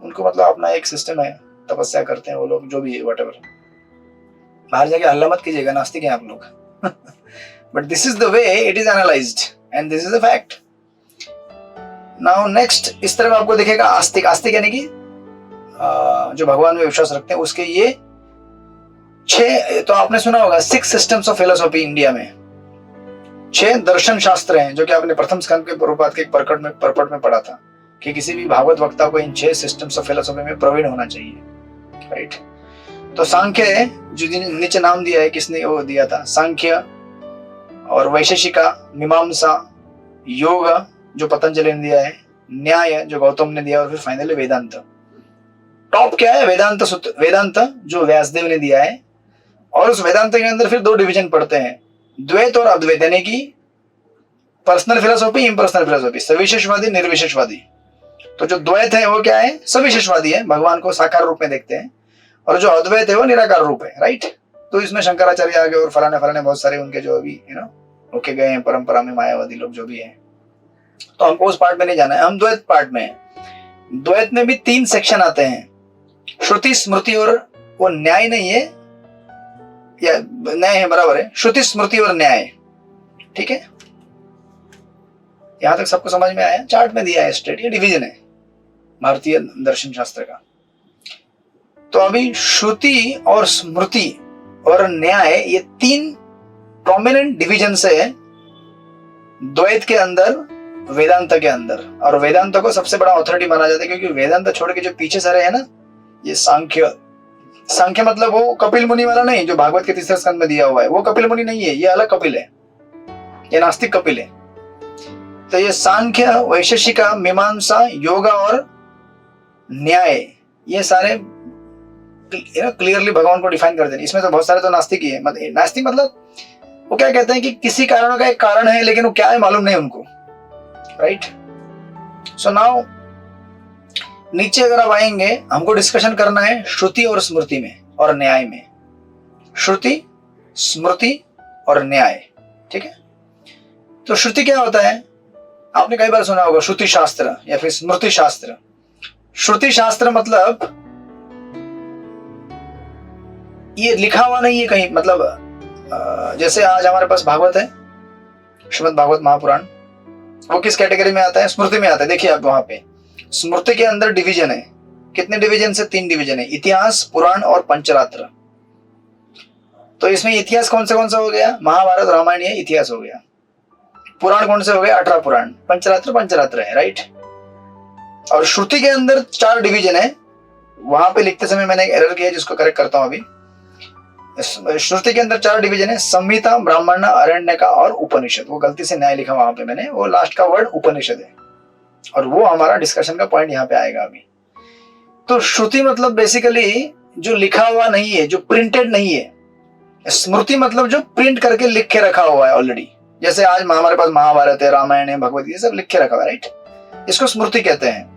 उनको मतलब अपना एक सिस्टम है, तपस्या करते हैं वो लोग, जो भी है व्हाटएवर। बाहर जाके हल्ला मत कीजिएगा, नास्तिक हैं आप लोग। But this is the way it is analysed and this is the fact. Now next, इस तरह आपको दिखेगा आस्तिक। आस्तिक यानी कि जो भगवान में विश्वास रखते हैं, उसके ये 6, तो आपने सुना होगा 6 सिस्टम्स ऑफ फिलोसॉफी इंडिया में। 6 दर्शन शास्त्र हैं जो कि आपने प्रथम स्कंद के पूर्वपाद के परपट में पढ़ा था कि किसी भी भागवत वक्ता को इन 6 सिस्टम्स ऑफ फिलोसॉफी में प्रवीण होना चाहिए, राइट। तो सांख्य, जो नीचे नाम दिया है, किसने वो दिया था? सांख्य, और वैशेषिका, मीमांसा, योग जो पतंजलि ने दिया है, न्याय जो गौतम ने दिया, और फिर फाइनली वेदांत। टॉप क्या है? वेदांत सूत्र, वेदांत जो व्यासदेव ने दिया है। और उस वेदांत के अंदर फिर 2 डिवीजन पढ़ते हैं, द्वैत और अद्वैत, यानी कि पर्सनल फिलोसॉफी, इम्पर्सनल फिलोसॉफी, सविशेषवादी, निर्विशेषवादी। तो जो द्वैत है वो क्या है? सविशेषवादी है, भगवान को साकार रूप में देखते हैं, और जो अद्वैत है वो निराकार रूप है, राइट। तो इसमें शंकराचार्य आगे और फलाने फलाने बहुत सारे उनके जो भी होके गए हैं परंपरा में, मायावादी लोग जो भी हैं। तो हमको उस पार्ट में नहीं जाना है, हम द्वैत पार्ट में हैं। द्वैत में भी 3 सेक्शन आते हैं, श्रुति, स्मृति और वो न्याय नहीं है, या न्याय है, बराबर है, श्रुति, स्मृति और न्याय, ठीक है। यहां तक सबको समझ में आया? चार्ट में दिया है स्ट्रेट, ये डिवीजन है भारतीय दर्शन शास्त्र का। तो अभी श्रुति और स्मृति और न्याय, ये 3 प्रोमिनेंट डिवीजन है द्वैत के अंदर, वेदांत के अंदर। और वेदांत को सबसे बड़ा अथॉरिटी माना जाता है क्योंकि वेदांत छोड़ के जो पीछे सारे है ना, ये सांख्य, सांख्य मतलब वो कपिल मुनि वाला नहीं जो भागवत के 3रे स्कंद में दिया हुआ है, वो कपिल मुनि नहीं है, ये अलग कपिल है, ये नास्तिक कपिल है। तो ये सांख्य, वैशेषिका, मीमांसा, योगा और न्याय, ये सारे क्लियरली भगवान को डिफाइन कर देने। इसमें तो बहुत सारे तो नास्तिक ही है। नास्तिक मतलब वो क्या कहते हैं कि किसी कारणों का एक कारण है लेकिन वो क्या है मालूम नहीं उनको, राइट। सो नाउ नीचे अगर आप आएंगे, हमको डिस्कशन करना है श्रुति और स्मृति में और न्याय में। श्रुति, स्मृति और न्याय, ठीक है। तो श्रुति क्या होता है? आपने कई बार सुना होगा श्रुति शास्त्र या फिर स्मृति शास्त्र। श्रुति शास्त्र मतलब ये लिखा हुआ नहीं है कहीं, मतलब जैसे आज हमारे पास भागवत है, श्रीमद् भागवत महापुराण, वो किस कैटेगरी में आता है? स्मृति में आता है। देखिए आप वहां पे स्मृति के अंदर डिवीजन है, कितने डिवीजन से? 3 डिवीजन है, इतिहास, पुराण और पंचरात्र। तो इसमें इतिहास कौन सा हो गया? महाभारत, रामायण, ये इतिहास हो गया। पुराण कौन से हो गए? 18 पुराण। पंचरात्र है, राइट। और श्रुति के अंदर 4 डिवीजन है। वहां पे लिखते समय मैंने एक एरर किया जिसको करेक्ट करता हूं अभी। श्रुति के अंदर 4 डिवीजन है, संहिता, ब्राह्मण, अरण्यका और उपनिषद। वो गलती से न्याय लिखा वहां पे मैंने, वो लास्ट का वर्ड उपनिषद है, और वो हमारा डिस्कशन का पॉइंट यहाँ पे आएगा अभी। तो श्रुति मतलब बेसिकली जो लिखा हुआ नहीं है, जो प्रिंटेड नहीं है। स्मृति मतलब जो प्रिंट करके लिख के रखा हुआ है ऑलरेडी, जैसे आज हमारे पास महाभारत है, रामायण है, भगवत गीता, सब लिख के रखा हुआ है, राइट। इसको स्मृति कहते हैं।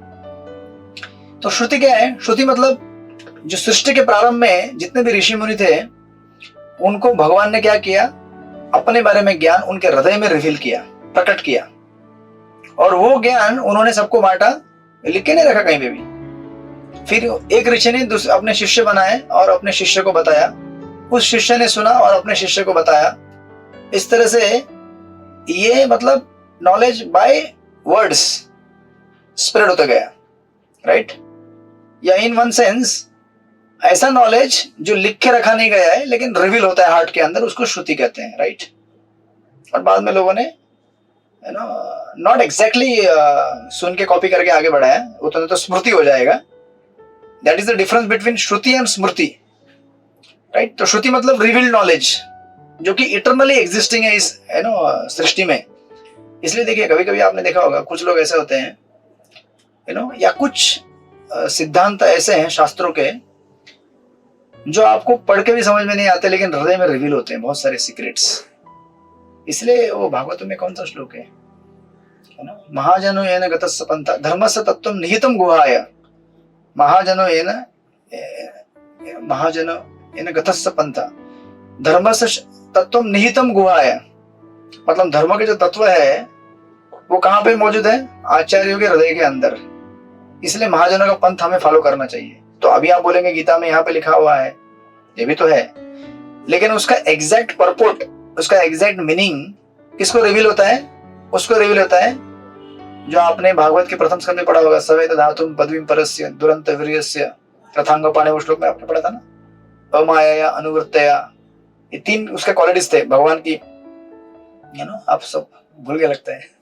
तो श्रुति क्या है? श्रुति मतलब जो सृष्टि के प्रारंभ में जितने भी ऋषि मुनि थे उनको भगवान ने क्या किया? अपने बारे में ज्ञान उनके हृदय में रिवील किया, प्रकट किया, और वो ज्ञान उन्होंने सबको बांटा, लिख के नहीं रखा कहीं पे भी। फिर एक ऋषि ने अपने शिष्य बनाए और अपने शिष्य को बताया, उस शिष्य ने सुना और अपने शिष्य को बताया। इस तरह से ये मतलब नॉलेज बाय वर्ड्स स्प्रेड होता गया, राइट। या इन वन सेंस ऐसा नॉलेज जो लिख के रखा नहीं गया है लेकिन रिवील होता है हार्ट के अंदर, उसको श्रुति कहते हैं, राइट। और बाद में लोगों ने नॉट एग्जैक्टली सुन के कॉपी करके आगे बढ़ाया, उतना तो स्मृति हो जाएगा। That is the difference between Shruti and Smriti, right. तो श्रुति मतलब रिवील्ड नॉलेज जो कि इटरनली एग्जिस्टिंग है इस सृष्टि में। इसलिए देखिए कभी कभी आपने देखा होगा कुछ लोग ऐसे होते हैं या कुछ सिद्धांत ऐसे हैं शास्त्रों के जो आपको पढ़ के भी समझ में नहीं आते, लेकिन हृदय में रिवील होते हैं बहुत सारे सीक्रेट्स। इसलिए वो भागवत में कौन सा श्लोक है ना, महाजनो येन गतस्य पंथा धर्मस्य तत्त्वं निहितं गुहाय, महाजनो येन गतस्य पंथा धर्मस्य तत्त्वं निहितं गुहाय, मतलब धर्म के जो तत्व है वो कहाँ पे मौजूद है, आचार्यों के हृदय के अंदर। इसलिए महाजनों का पंथ हमें फॉलो करना चाहिए। तो अभी आप बोलेंगे गीता में यहाँ पे लिखा हुआ है, ये भी तो है, लेकिन उसका एग्जैक्ट परपोर्ट, उसका एग्जैक्ट मीनिंग किसको रिवील होता है, उसको रिवील होता है जो आपने भागवत के प्रथम स्कंद में पढ़ा होगा, सवेत धातुम पदवीं परस्य दुरंत वीर्यस्य रथांग पाणे, वो श्लोक में आपने पढ़ा था ना, अमाया अनुवृत्तया, ये 3 उसके क्वालिटीज थे भगवान की, आप सब भूल गए लगता है।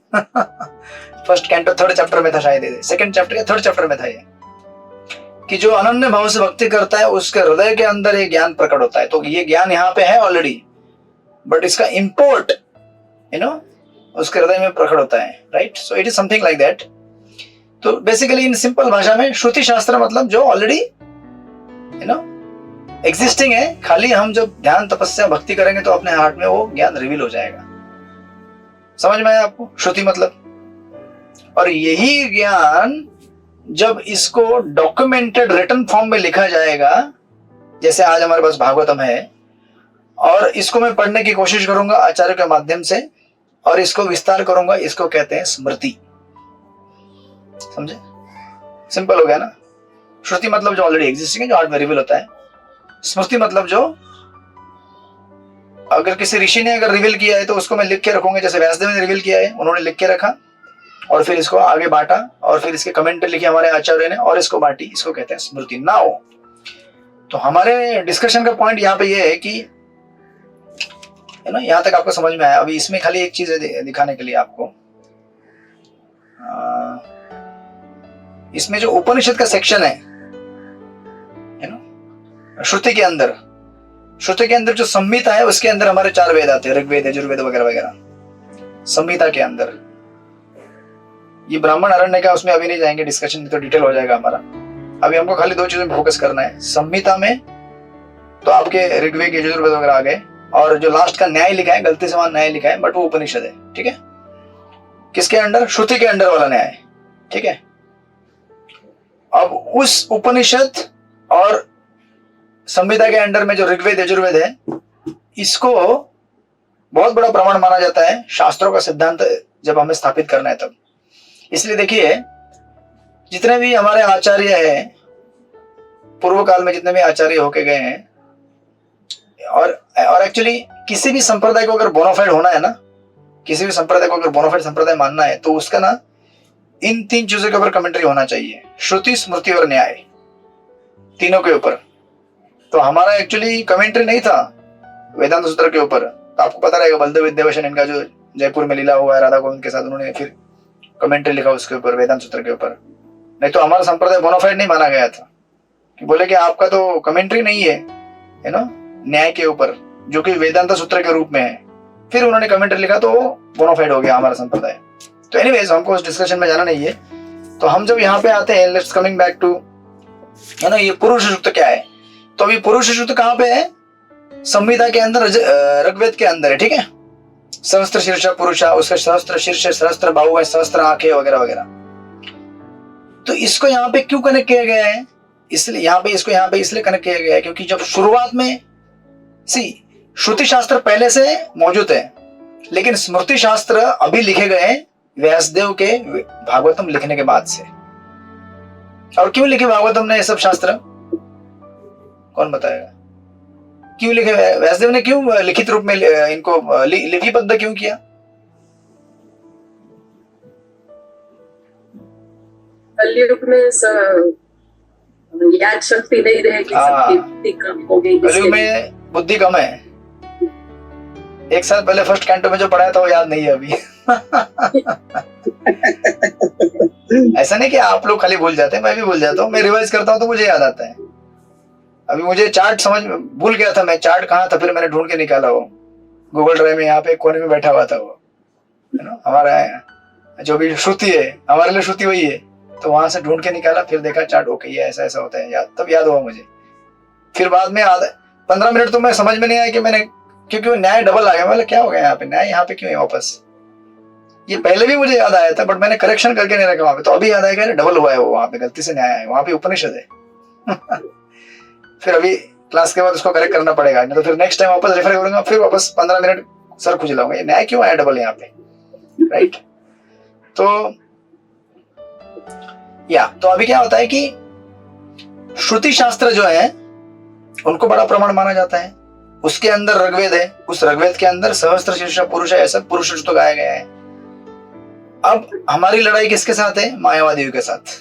फर्स्ट कैंटो 3rd चैप्टर में था शायद, 2nd चैप्टर या 3rd चैप्टर में था ये, कि जो अनन्य भाव से भक्ति करता है उसके हृदय के अंदर ये ज्ञान प्रकट होता है। तो ये ज्ञान यहाँ पे है ऑलरेडी, बट इसका इंपोर्ट उसके हृदय में प्रकट होता है, right. So it is something like that. तो बेसिकली इन सिंपल भाषा में श्रुति शास्त्र मतलब जो ऑलरेडी एग्जिस्टिंग है, खाली हम जब ध्यान तपस्या भक्ति करेंगे तो अपने हार्ट में वो ज्ञान रिवील हो जाएगा। समझ में आया आपको श्रुति मतलब? और यही ज्ञान जब इसको डॉक्यूमेंटेड रिटन फॉर्म में लिखा जाएगा, जैसे आज हमारे पास भागवतम है, और इसको मैं पढ़ने की कोशिश करूंगा आचार्य के माध्यम से और इसको विस्तार करूंगा, इसको कहते हैं स्मृति। समझे? सिंपल हो गया ना। श्रुति मतलब जो ऑलरेडी एग्जिस्टिंग है, जो हार्ट में रिवील होता है। स्मृति मतलब जो अगर किसी ऋषि ने अगर रिवील किया है तो उसको मैं लिख के रखूंगा, जैसे व्यासदेव ने रिवील किया है, उन्होंने लिख के रखा और फिर इसको आगे बांटा और फिर इसके कमेंट लिखे हमारे आचार्य ने और इसको बांटी, इसको कहते हैं स्मृति। नाउ तो हमारे डिस्कशन का पॉइंट यहाँ पे ये है कि यहाँ तक आपको समझ में आया। अभी इसमें खाली एक चीज है दिखाने के लिए आपको, इसमें जो उपनिषद का सेक्शन है श्रुति के अंदर, श्रुति के अंदर जो संहिता है उसके अंदर हमारे 4 वेद आते हैं, ऋग्वेद, यजुर्वेद वगैरह वगैरह। संहिता के अंदर ये ब्राह्मण अरण्य का, उसमें अभी नहीं जाएंगे, डिस्कशन में तो डिटेल हो जाएगा हमारा। अभी हमको खाली 2 चीजों पे फोकस करना है। संहिता में तो आपके ऋग्वेद यजुर्वेद वगैरह आ गए, और जो लास्ट का न्याय लिखा है, गलती से वहां न्याय लिखा है बट वो उपनिषद है, ठीक है। किसके अंडर? श्रुति के अंडर वाला न्याय, ठीक है। अब उस उपनिषद और संहिता के अंडर में जो ऋग्वेद यजुर्वेद है, इसको बहुत बड़ा प्रमाण माना जाता है शास्त्रों का सिद्धांत जब हमें स्थापित करना है तब। इसलिए देखिए, जितने भी हमारे आचार्य हैं पूर्व काल में, जितने भी आचार्य होके गए हैं, और एक्चुअली किसी भी संप्रदाय को अगर बोनाफाइड होना है ना, किसी भी संप्रदाय को अगर बोनाफाइड संप्रदाय मानना है, तो उसका ना इन 3 चीजों के ऊपर कमेंट्री होना चाहिए, श्रुति, स्मृति और न्याय, तीनों के ऊपर। तो हमारा एक्चुअली कमेंट्री नहीं था वेदांत सूत्र के ऊपर। तो आपको पता रहेगा बलदेव विद्याभूषण, इनका जो जयपुर में लीला हुआ है राधा गोविंद के साथ, उन्होंने फिर कमेंट्री लिखा उसके ऊपर, वेदांत सूत्र के ऊपर। नहीं तो हमारा संप्रदाय बोनाफाइड नहीं माना गया था, कि बोले कि आपका तो कमेंट्री नहीं है न्याय के ऊपर, जो कि वेदांत सूत्र के रूप में है। फिर उन्होंने कमेंट्री लिखा तो बोनाफाइड हो गया हमारा संप्रदाय। तो एनीवेज, हमको उस डिस्कशन में जाना नहीं है। तो हम जब यहाँ पे आते हैं, लेट्स कमिंग बैक टू ये पुरुष सूक्त क्या है। तो अभी पुरुष सूक्त कहाँ पे है? संहिता के अंदर, ऋग्वेद के अंदर है, ठीक है। सहस्त्र शीर्ष पुरुषा, उसके सहस्त्र शीर्ष, सहस्त्र बाहु है, सहस्त्र आंखें वगैरह वगैरह। तो इसको यहाँ पे क्यों कनेक्ट किया गया है? इसलिए यहाँ पे इसलिए कनेक्ट किया गया है क्योंकि जब शुरुआत में श्रुति शास्त्र पहले से मौजूद है, लेकिन स्मृति शास्त्र अभी लिखे गए व्यासदेव के भागवतम लिखने के बाद से। और क्यों लिखे भागवतम ने ये सब शास्त्र, कौन बताएगा? क्यों लिखे व्यासदेव ने? क्यों लिखित रूप में इनको लिपिबद्ध क्यों किया? कलयुग में याद शक्ति नहीं रहेगी, सबकी बुद्धि कम हो गई। कलयुग में बुद्धि कम है। एक साल पहले फर्स्ट कैंटो में जो पढ़ाया था वो याद नहीं है अभी। ऐसा नहीं कि आप लोग खाली भूल जाते हैं, मैं भी भूल जाता हूँ। मैं रिवाइज करता हूँ तो मुझे याद आता है। अभी मुझे चार्ट भूल गया था, मैं चार्ट कहाँ था, फिर मैंने ढूंढ के निकाला वो गूगल ड्राइव में, यहाँ पे कोने में बैठा हुआ था वो, हमारा जो भी श्रुति है, हमारे लिए श्रुति वही है। तो वहां से ढूंढ के निकाला, फिर देखा चार्ट, ओके ये ऐसा ऐसा होता है, याद, तब याद हुआ मुझे। फिर बाद में आधा 15 मिनट तो मैं समझ में नहीं आया कि मैंने, क्योंकि वो न्याय डबल आ गया। मतलब क्या हो गया यहाँ पे, न्याय यहाँ पे क्यों है वापस? ये पहले भी मुझे याद आया था बट मैंने करेक्शन करके नहीं रखा वहां पे, तो अभी याद आया कि डबल हुआ है वो, वहां पे गलती से न्याय है, वहां पे उपनिषद है। फिर अभी क्लास के बाद उसको करेक्ट करना पड़ेगा, नहीं तो फिर नेक्स्ट टाइम वापस रेफर करूंगा, फिर वापस 15 मिनट सर खुज लाऊंगा, ये न्याय क्यों आया डबल यहाँ पे, राइट? तो तो अभी क्या होता है कि श्रुति शास्त्र जो है उनको बड़ा प्रमाण माना जाता है। उसके अंदर ऋग्वेद है, उस ऋग्वेद के अंदर सहस्त्र शीर्ष पुरुष है, ऐसा पुरुष तो गाया गया है। अब हमारी लड़ाई किसके साथ है? मायावादियों के साथ।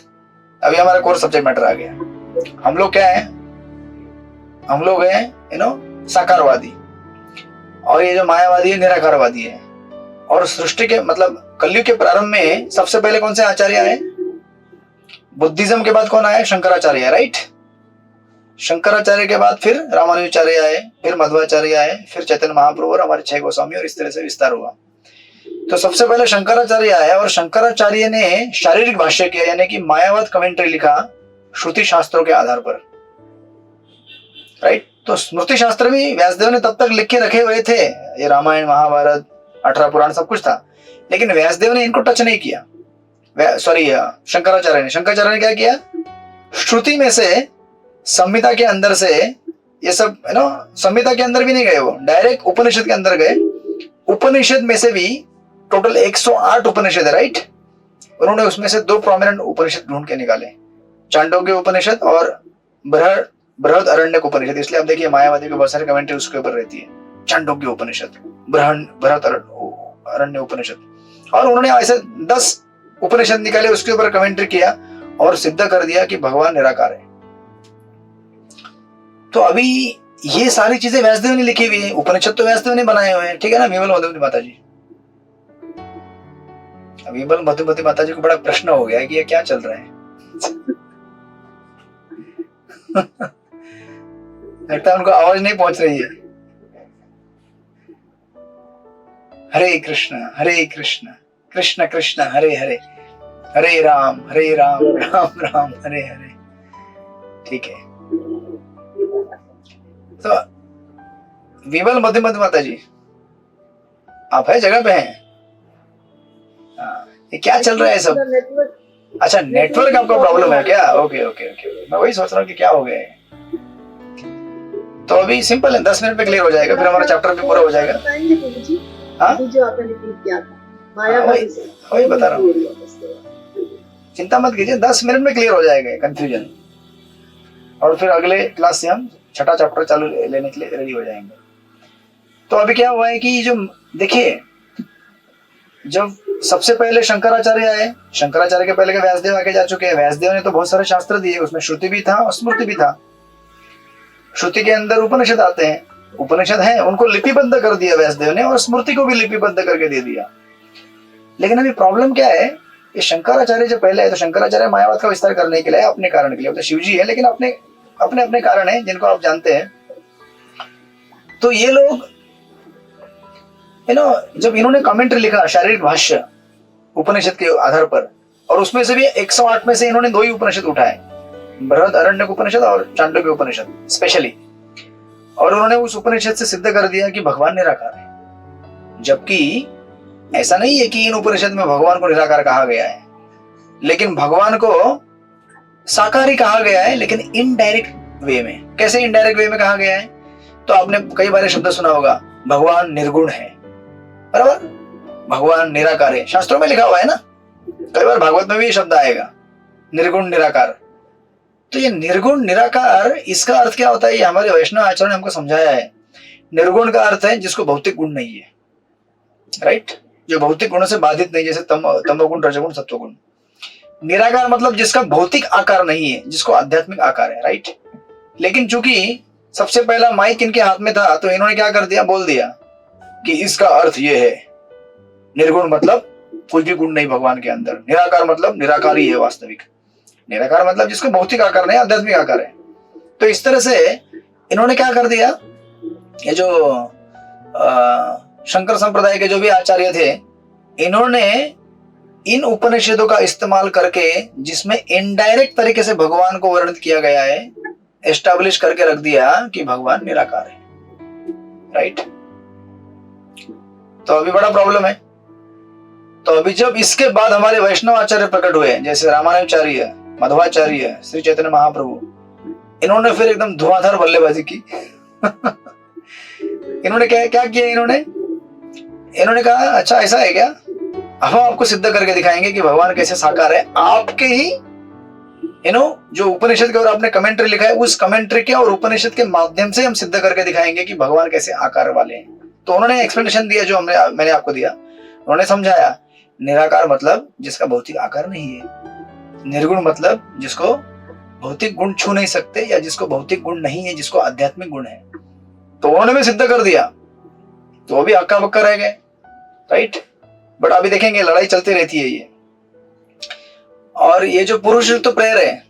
अभी हमारा कोर सब्जेक्ट मैटर आ गया। हम लोग क्या है? हम लोग हैं साकारवादी, और ये जो मायावादी है निराकारवादी है। और सृष्टि के मतलब कलयुग के प्रारंभ में सबसे पहले कौन से आचार्य आए? बुद्धिज्म के बाद कौन आया? शंकराचार्य, राइट? शंकराचार्य के बाद फिर रामानुजाचार्य आए, फिर मध्वाचार्य आए, फिर चैतन्य महाप्रभु और हमारे 6 गोस्वामी, और इस तरह से विस्तार हुआ। तो सबसे पहले शंकराचार्य आया और शंकराचार्य ने शारीरिक भाष्य किया, यानी कि मायावाद कमेंट्री लिखा श्रुति शास्त्रों के आधार पर, राइट? तो स्मृति शास्त्र भी व्यासदेव ने तब तक लिख के रखे हुए थे, ये रामायण महाभारत 18 पुराण सब कुछ था, लेकिन व्यासदेव ने इनको टच नहीं किया। सॉरी, शंकराचार्य ने क्या किया? श्रुति में से, संहिता के अंदर से ये सब संहिता के अंदर भी नहीं गए, वो डायरेक्ट उपनिषद के अंदर गए। उपनिषद में से भी टोटल 108 उपनिषद है, राइट? उन्होंने उसमें से 2 प्रोमिनेंट उपनिषद ढूंढ के निकाले, चांडोग्य उपनिषद और बृहद अरण्यक उपनिषद। इसलिए आप देखिए मायावादी के बहुत सारे कमेंट्री उसके ऊपर रहती है, चांडोग्य उपनिषद, बृहद अरण्य उपनिषद। और उन्होंने ऐसे 10 उपनिषद निकाले, उसके ऊपर कमेंट्री किया और सिद्ध कर दिया कि भगवान निराकार है। तो अभी ये सारी चीजें व्यासदेव ने लिखी हुई है, उपनिषद तो व्यासदेव ने बनाए हुए हैं, ठीक है ना? विमल मधुमती माता जी, विमल मधुमती माता जी को बड़ा प्रश्न हो गया है कि ये क्या चल रहा है। लगता है उनको आवाज नहीं पहुंच रही है। हरे कृष्ण कृष्ण कृष्ण हरे हरे, हरे राम राम राम हरे हरे। ठीक है, तो विमल मधुमती माता जी आप है जगह पे हैं? ये क्या चल रहा है सब? अच्छा, नेटवर्क आपका प्रॉब्लम है क्या? ओके ओके ओके, मैं वही सोच रहा हूँ कि क्या हो गया है। तो अभी सिंपल है, 10 मिनट में क्लियर हो जाएगा, फिर हमारा चैप्टर भी पूरा हो जाएगा। हाँ, वही बता रहा हूँ, चिंता मत कीजिए, 10 मिनट में क्लियर हो जाएगा कंफ्यूजन। और फिर अगले क्लास से हम 6ठा चैप्टर चालू लेने के लिए रेडी हो जाएंगे। तो अभी क्या हुआ है कि जो देखिए, जब सबसे पहले शंकराचार्य आए, शंकराचार्य के पहले के व्यासदेव आके जा चुके हैं। व्यासदेव ने तो बहुत सारे शास्त्र दिए, उसमें श्रुति भी था और स्मृति भी था। श्रुति के अंदर उपनिषद आते हैं, उपनिषद हैं, उनको लिपिबद्ध कर दिया व्यासदेव ने, और स्मृति को भी लिपिबद्ध करके दे दिया। लेकिन अभी प्रॉब्लम क्या है, ये शंकराचार्य जो पहले है, तो शंकराचार्य मायावाद का विस्तार करने के लिए, अपने कारण के लिए, तो शिव जी है, लेकिन अपने अपने कारण है जिनको आप जानते हैं। तो ये लोग जब इन्होंने कमेंट्री लिखा, शारीरिक भाष्य उपनिषद के आधार पर, और उसमें से भी 108 में से इन्होंने 2 ही उपनिषद उठाए, बृहद अरण्यक उपनिषद और चांडोग्य उपनिषद स्पेशली। और उन्होंने उस उपनिषद से सिद्ध कर दिया कि भगवान निराकार है। जबकि ऐसा नहीं है कि इन उपनिषद में भगवान को निराकार कहा गया है, लेकिन भगवान को साकारी कहा गया है, लेकिन इनडायरेक्ट वे में। कैसे इनडायरेक्ट वे में कहा गया है? तो आपने कई बार शब्द सुना होगा, भगवान निर्गुण है, बराबर, भगवान निराकार है, शास्त्रों में लिखा हुआ है ना। कई बार भागवत में भी ये शब्द आएगा, निर्गुण निराकार। तो ये निर्गुण निराकार, इसका अर्थ क्या होता है? ये हमारे वैष्णव आचार्य ने हमको समझाया है। निर्गुण का अर्थ है जिसको भौतिक गुण नहीं है, राइट? जो भौतिक गुणों से बाधित नहीं, जैसे तमोगुण, रजोगुण, सत्वगुण। निराकार मतलब जिसका भौतिक आकार नहीं है, जिसको आध्यात्मिक आकार है, राइट? लेकिन चूंकि सबसे पहला माइक इनके हाथ में था, तो इन्होंने क्या कर दिया, बोल दिया कि इसका अर्थ ये है, निर्गुण मतलब कुछ भी गुण नहीं भगवान के अंदर, निराकार मतलब निराकारी है, वास्तविक। निराकार मतलब जिसको भौतिक आकार नहीं, आध्यात्मिक आकार है। तो इस तरह से इन्होंने क्या कर दिया, ये जो शंकर संप्रदाय के जो भी आचार्य थे, इन्होंने इन उपनिषदों का इस्तेमाल करके, जिसमें इनडायरेक्ट तरीके से भगवान को वर्णित किया गया है, एस्टैब्लिश करके रख दिया कि भगवान निराकार है, राइट। तो अभी बड़ा प्रॉब्लम है। तो अभी जब इसके बाद हमारे वैष्णव आचार्य प्रकट हुए, जैसे रामानुजाचार्य, मध्वाचार्य, श्री चैतन्य महाप्रभु, इन्होंने फिर एकदम धुआंधार बल्लेबाजी की। इन्होंने क्या किया, इन्होंने कहा अच्छा ऐसा है क्या, हम आपको सिद्ध करके दिखाएंगे कि भगवान कैसे साकार है। आपके ही जो उपनिषद के और आपने कमेंट्री लिखा है, उस कमेंट्री के और उपनिषद के माध्यम से हम सिद्ध करके दिखाएंगे कि भगवान कैसे आकार वाले हैं। तो उन्होंने एक्सप्लेनेशन दिया जो मैंने आपको दिया। उन्होंने समझाया निराकार मतलब जिसका भौतिक आकार नहीं है, निर्गुण मतलब जिसको भौतिक गुण छू नहीं सकते, या जिसको भौतिक गुण नहीं है, जिसको आध्यात्मिक गुण है। तो उन्होंने भी सिद्ध कर दिया, तो वो भी हक्का बक्का रह गए, राइट। बट अभी देखेंगे लड़ाई चलती रहती है ये। और ये जो पुरुष युक्त प्रेयर है,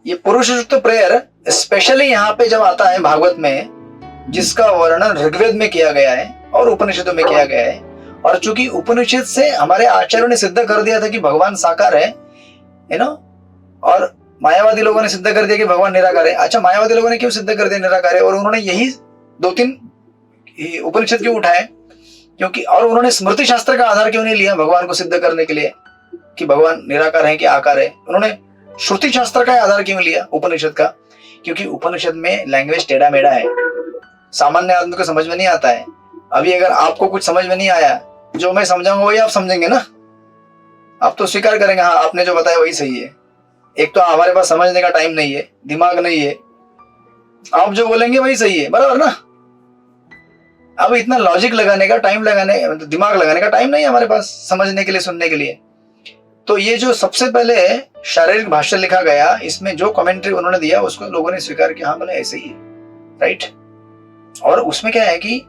ये पुरुष युक्त प्रेयर स्पेशली यहाँ पे जब आता है भागवत में, जिसका वर्णन ऋग्वेद में किया गया है और उपनिषदों में किया गया है। और चूंकि उपनिषद से हमारे आचार्यों ने सिद्ध कर दिया था कि भगवान साकार है, और मायावादी लोगों ने सिद्ध कर दिया कि भगवान निराकार है। अच्छा, मायावादी लोगों ने क्यों सिद्ध कर दिया निराकार है, और उन्होंने यही 2-3 उपनिषद क्यों उठाए, क्योंकि और उन्होंने स्मृति शास्त्र का आधार क्यों नहीं लिया भगवान को सिद्ध करने के लिए कि भगवान निराकार है कि आकार है। उन्होंने श्रुति शास्त्र का आधार क्यों लिया, उपनिषद का, क्योंकि उपनिषद में लैंग्वेज टेढ़ा मेढ़ा है, सामान्य आदमी को समझ में नहीं आता है। अभी अगर आपको कुछ समझ में नहीं आया, जो मैं समझाऊंगा वही आप समझेंगे ना, आप तो स्वीकार करेंगे हाँ आपने जो बताया वही सही है। एक तो हमारे पास समझने का टाइम नहीं है, दिमाग नहीं है, आप जो बोलेंगे वही सही है, बराबर ना। अब इतना लॉजिक लगाने का टाइम दिमाग लगाने का टाइम नहीं है हमारे पास समझने के लिए, सुनने के लिए। तो ये जो सबसे पहले शारीरिक भाष्य लिखा गया, इसमें जो कमेंट्री उन्होंने दिया उसको लोगों ने स्वीकार किया, हाँ बोले ऐसे ही है, राइट। और उसमें क्या है कि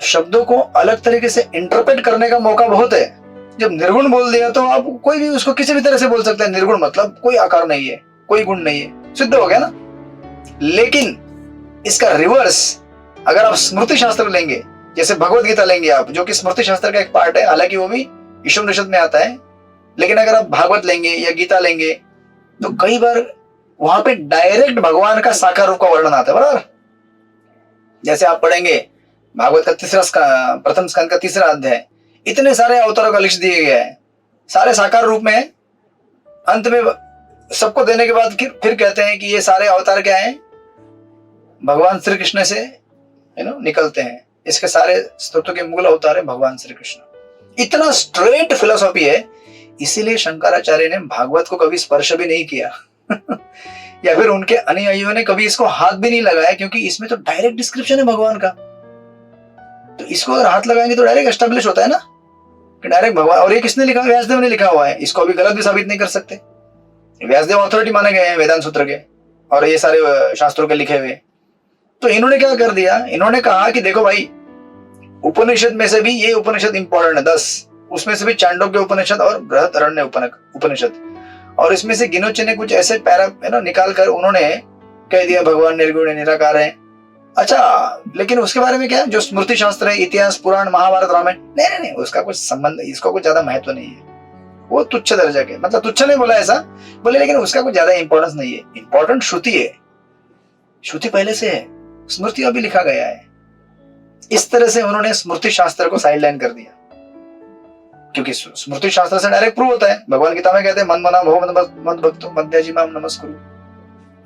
शब्दों को अलग तरीके से इंटरप्रेट करने का मौका बहुत है। जब निर्गुण बोल दिया तो आप कोई भी उसको किसी भी तरह से बोल सकते हैं, निर्गुण मतलब कोई आकार नहीं है, कोई गुण नहीं है, सिद्ध हो गया ना। लेकिन इसका रिवर्स अगर आप स्मृति शास्त्र लेंगे, जैसे भगवत गीता लेंगे आप, जो कि स्मृति शास्त्र का एक पार्ट है, हालांकि वो भी ईशोपनिषद में आता है, लेकिन अगर आप भागवत लेंगे या गीता लेंगे तो कई बार वहां पे डायरेक्ट भगवान का साकार रूप का वर्णन आता है, बराबर। जैसे आप पढ़ेंगे भागवत का प्रथम स्कंद का 3रा अध्याय, इतने सारे अवतारों का लिस्ट दिए गया है, सारे साकार रूप में। अंत में सबको देने के बाद फिर कहते हैं कि ये सारे अवतार क्या हैं, भगवान श्री कृष्ण से निकलते हैं, इसके सारे स्तोत्रों के मूल अवतार है भगवान श्री कृष्ण। इतना स्ट्रेट फिलोसॉफी है, इसीलिए शंकराचार्य ने भागवत को कभी स्पर्श भी नहीं किया या फिर उनके अनुयायियों ने कभी इसको हाथ भी नहीं लगाया, क्योंकि इसमें तो डायरेक्ट डिस्क्रिप्शन है भगवान का। तो इसको अगर हाथ लगाएंगे तो डायरेक्ट एस्टेब्लिश होता है ना कि डायरेक्ट भगवान। और ये किसने लिखा, व्यासदेव ने लिखा हुआ है, इसको अभी गलत भी साबित नहीं कर सकते। व्यासदेव अथॉरिटी माने गए हैं वेदांत सूत्र के और ये सारे शास्त्रों के लिखे हुए। तो इन्होंने क्या कर दिया, इन्होंने कहा कि देखो भाई, उपनिषद में से भी ये उपनिषद इंपॉर्टेंट है 10, उसमें से भी चांडोक्य उपनिषद और बृहदारण्य उपनिषद, और इसमें से गिनो चुने कुछ ऐसे पैरा निकाल कर उन्होंने कह दिया भगवान निर्गुण निराकार है। अच्छा, लेकिन उसके बारे में क्या, जो स्मृति शास्त्र है, इतिहास, पुराण, महाभारत, रामायण, नहीं, उसका कुछ संबंध, इसको कुछ ज्यादा महत्व नहीं है, वो तुच्छ दर्जा के, मतलब तुच्छ नहीं बोला ऐसा बोले, लेकिन उसका कुछ ज्यादा इंपॉर्टेंस नहीं है। इंपॉर्टेंट श्रुति है, श्रुति पहले से है, स्मृति अभी लिखा गया है। इस तरह से उन्होंने स्मृति शास्त्र को साइडलाइन कर दिया, क्योंकि स्मृति शास्त्र से डायरेक्ट प्रूव होता है। भगवान गीता में कहते हैं मन मना भव मद भक्तो मध्याजी माम नमस्कुरु,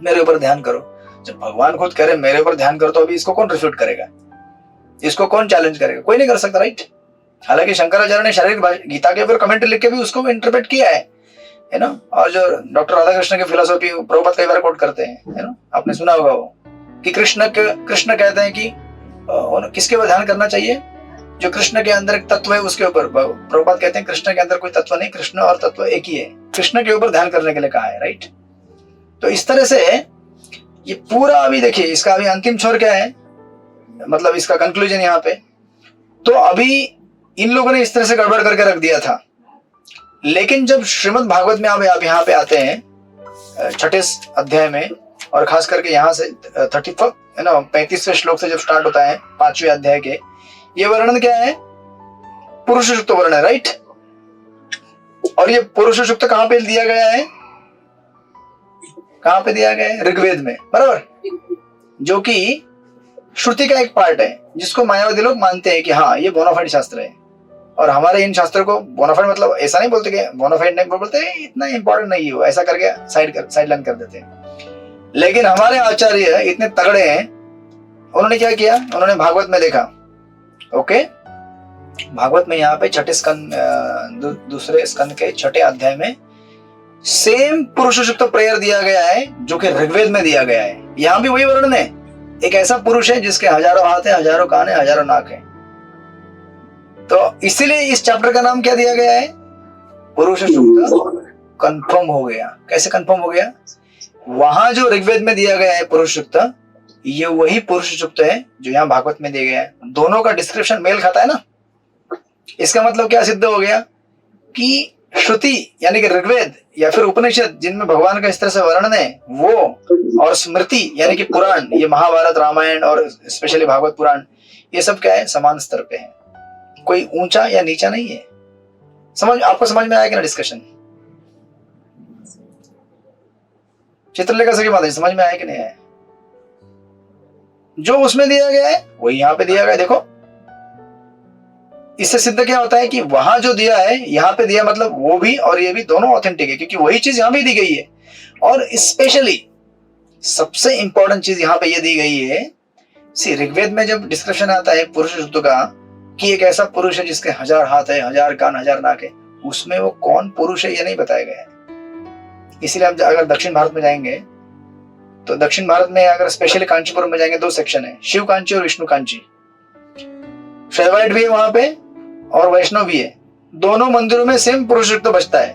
मेरे ऊपर ध्यान करो। जब भगवान खुद कह रहे मेरे ऊपर ध्यान करो, तो अभी इसको कौन रिफ्यूट करेगा, इसको कौन चैलेंज करेगा, कोई नहीं कर सकता, राइट। हालांकि शंकराचार्य ने शारीरिक गीता के ऊपर कमेंट लिख के भी उसको इंटरप्रेट किया है ना। और जो डॉक्टर राधाकृष्ण की फिलोसॉफी प्रभुपाद कई बार कोट करते हैं, है ना, आपने सुना होगा वो, कि कृष्ण कहते हैं कि किसके ऊपर ध्यान करना चाहिए, जो कृष्ण के अंदर एक तत्व है उसके ऊपर। प्रभुपाद कहते हैं कृष्ण के अंदर कोई तत्व नहीं, कृष्ण और तत्व एक ही है, कृष्ण के ऊपर ध्यान करने के लिए कहा है, राइट। तो इस तरह से ये पूरा, अभी देखिए इसका अभी अंतिम छोर क्या है, मतलब इसका कंक्लूजन यहाँ पे। तो अभी इन लोगों ने इस तरह से गड़बड़ करके रख दिया था, लेकिन जब श्रीमद् भागवत में आप यहाँ पे आते हैं 6ठे अध्याय में, और खास करके यहाँ से 35वें श्लोक से जब स्टार्ट होता है 5वें अध्याय के, ये वर्णन क्या है, पुरुष युक्त वर्णन है, राइट। और ये पुरुष युक्त कहाँ पे दिया गया है, कहाँ पे दिया गया है? ऋग्वेद में, बराबर, जो कि श्रुति का एक पार्ट है, जिसको मायावादी लोग मानते हैं कि हाँ ये बोनाफाइड शास्त्र है। और हमारे इन शास्त्रों को बोनाफाइड मतलब ऐसा नहीं बोलते कि बोनाफाइड नहीं बोलते, इतना इंपॉर्टेंट नहीं है, ऐसा करके साइड लाइन कर देते हैं। लेकिन हमारे आचार्य इतने तगड़े हैं, उन्होंने क्या किया, उन्होंने भागवत में देखा, ओके, भागवत में यहाँ पे छठे स्कंद, दूसरे स्कंद के छठे अध्याय में सेम पुरुष सूक्त प्रेयर दिया गया है जो कि ऋग्वेद में दिया गया है। यहाँ भी वही वर्णन है, एक ऐसा पुरुष है जिसके हजारों हाथ है, हजारों कान है, हजारों नाक है। तो इसीलिए इस चैप्टर का नाम क्या दिया गया है? पुरुष सूक्त कंफर्म हो गया। कैसे कंफर्म हो गया? वहां जो ऋग्वेद में दिया गया है पुरुष सूक्त, ये वही पुरुष सूक्त है जो यहाँ भागवत में दिया गया है। दोनों का डिस्क्रिप्शन मेल खाता है ना। इसका मतलब क्या सिद्ध हो गया कि श्रुति यानी कि ऋग्वेद या फिर उपनिषद जिनमें भगवान का इस तरह से वर्णन है वो, और स्मृति यानी कि पुराण, ये महाभारत, रामायण और स्पेशली भागवत पुराण, ये सब क्या है? समान स्तर पे है, कोई ऊंचा या नीचा नहीं है। आपको समझ में आया कि ना डिस्कशन? चित्रलेखा सखी माता जी समझ में आया कि नहीं आया? जो उसमें दिया गया है वही यहाँ पे दिया गया है। देखो इससे सिद्ध क्या होता है कि वहां जो दिया है यहाँ पे दिया, मतलब वो भी और ये भी दोनों ऑथेंटिक है, क्योंकि वही चीज यहाँ भी दी गई है। और स्पेशली सबसे इंपॉर्टेंट चीज यहाँ पे ये दी गई है, ऋग्वेद में जब डिस्क्रिप्शन आता है पुरुष सूक्त का कि एक ऐसा पुरुष है जिसके 1000 हाथ है, 1000 कान, 1000 नाक है, उसमें वो कौन पुरुष है ये नहीं बताया गया है। इसीलिए आप अगर दक्षिण भारत में जाएंगे तो दक्षिण भारत में अगर स्पेशली कांचीपुरम में जाएंगे, 2 सेक्शन है, शिव कांची और विष्णु कांची। शैवाइट भी है वहां पे और वैष्णव भी है। दोनों मंदिरों में सेम पुरुष सूक्त बचता है,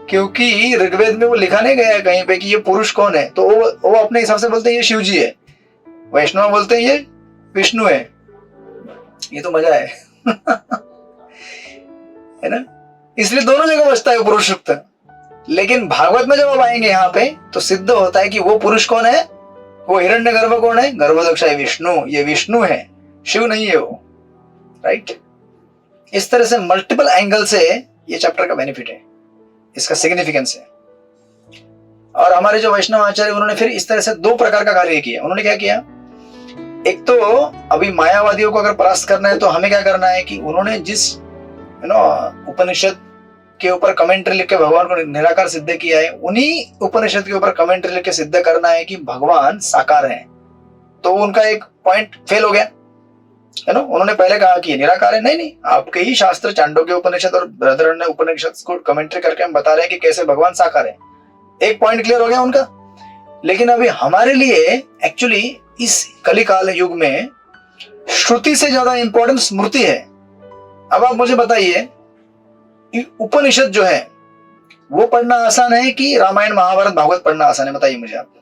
क्योंकि ऋग्वेद में वो लिखा नहीं गया है कहीं पे कि ये पुरुष कौन है। तो वो अपने हिसाब से बोलते हैं ये शिव जी है, वैष्णव बोलते हैं ये विष्णु है। ये तो मजा है है ना। इसलिए दोनों जगह बचता है पुरुष सूक्त। लेकिन भागवत में जब आप आएंगे यहाँ पे तो सिद्ध होता है कि वो पुरुष कौन है, वो हिरण्यगर्भ कौन है, गर्भदक्ष है विष्णु, ये विष्णु है, शिव नहीं है वो, राइट। इस तरह से मल्टीपल एंगल से ये चैप्टर का बेनिफिट है, इसका सिग्निफिकेंस है। और हमारे जो वैष्णव आचार्य उन्होंने फिर इस तरह से 2 प्रकार का कार्य किया। उन्होंने क्या किया, एक तो अभी मायावादियों को अगर परास्त करना है तो हमें क्या करना है कि उन्होंने जिस उपनिषद के ऊपर कमेंट्री लिख के भगवान को निराकार सिद्ध किया है, उन्हीं उपनिषद के ऊपर कमेंट्री लिख के सिद्ध करना है कि भगवान साकार है। तो उनका एक पॉइंट फेल हो गया है ना। उन्होंने पहले कहा कि निराकार है, नहीं, आपके ही शास्त्र चांडोक्य उपनिषद और बृहदारण्य उपनिषद को कमेंट्री करके हम बता रहे हैं कि कैसे भगवान साकार है। एक पॉइंट क्लियर हो गया उनका। लेकिन अभी हमारे लिए एक्चुअली इस कलिकाल युग में श्रुति से ज्यादा इंपॉर्टेंट स्मृति है। अब आप मुझे बताइए, उपनिषद जो है वो पढ़ना आसान है कि रामायण महाभारत भागवत पढ़ना आसान है? बताइए मुझे आप।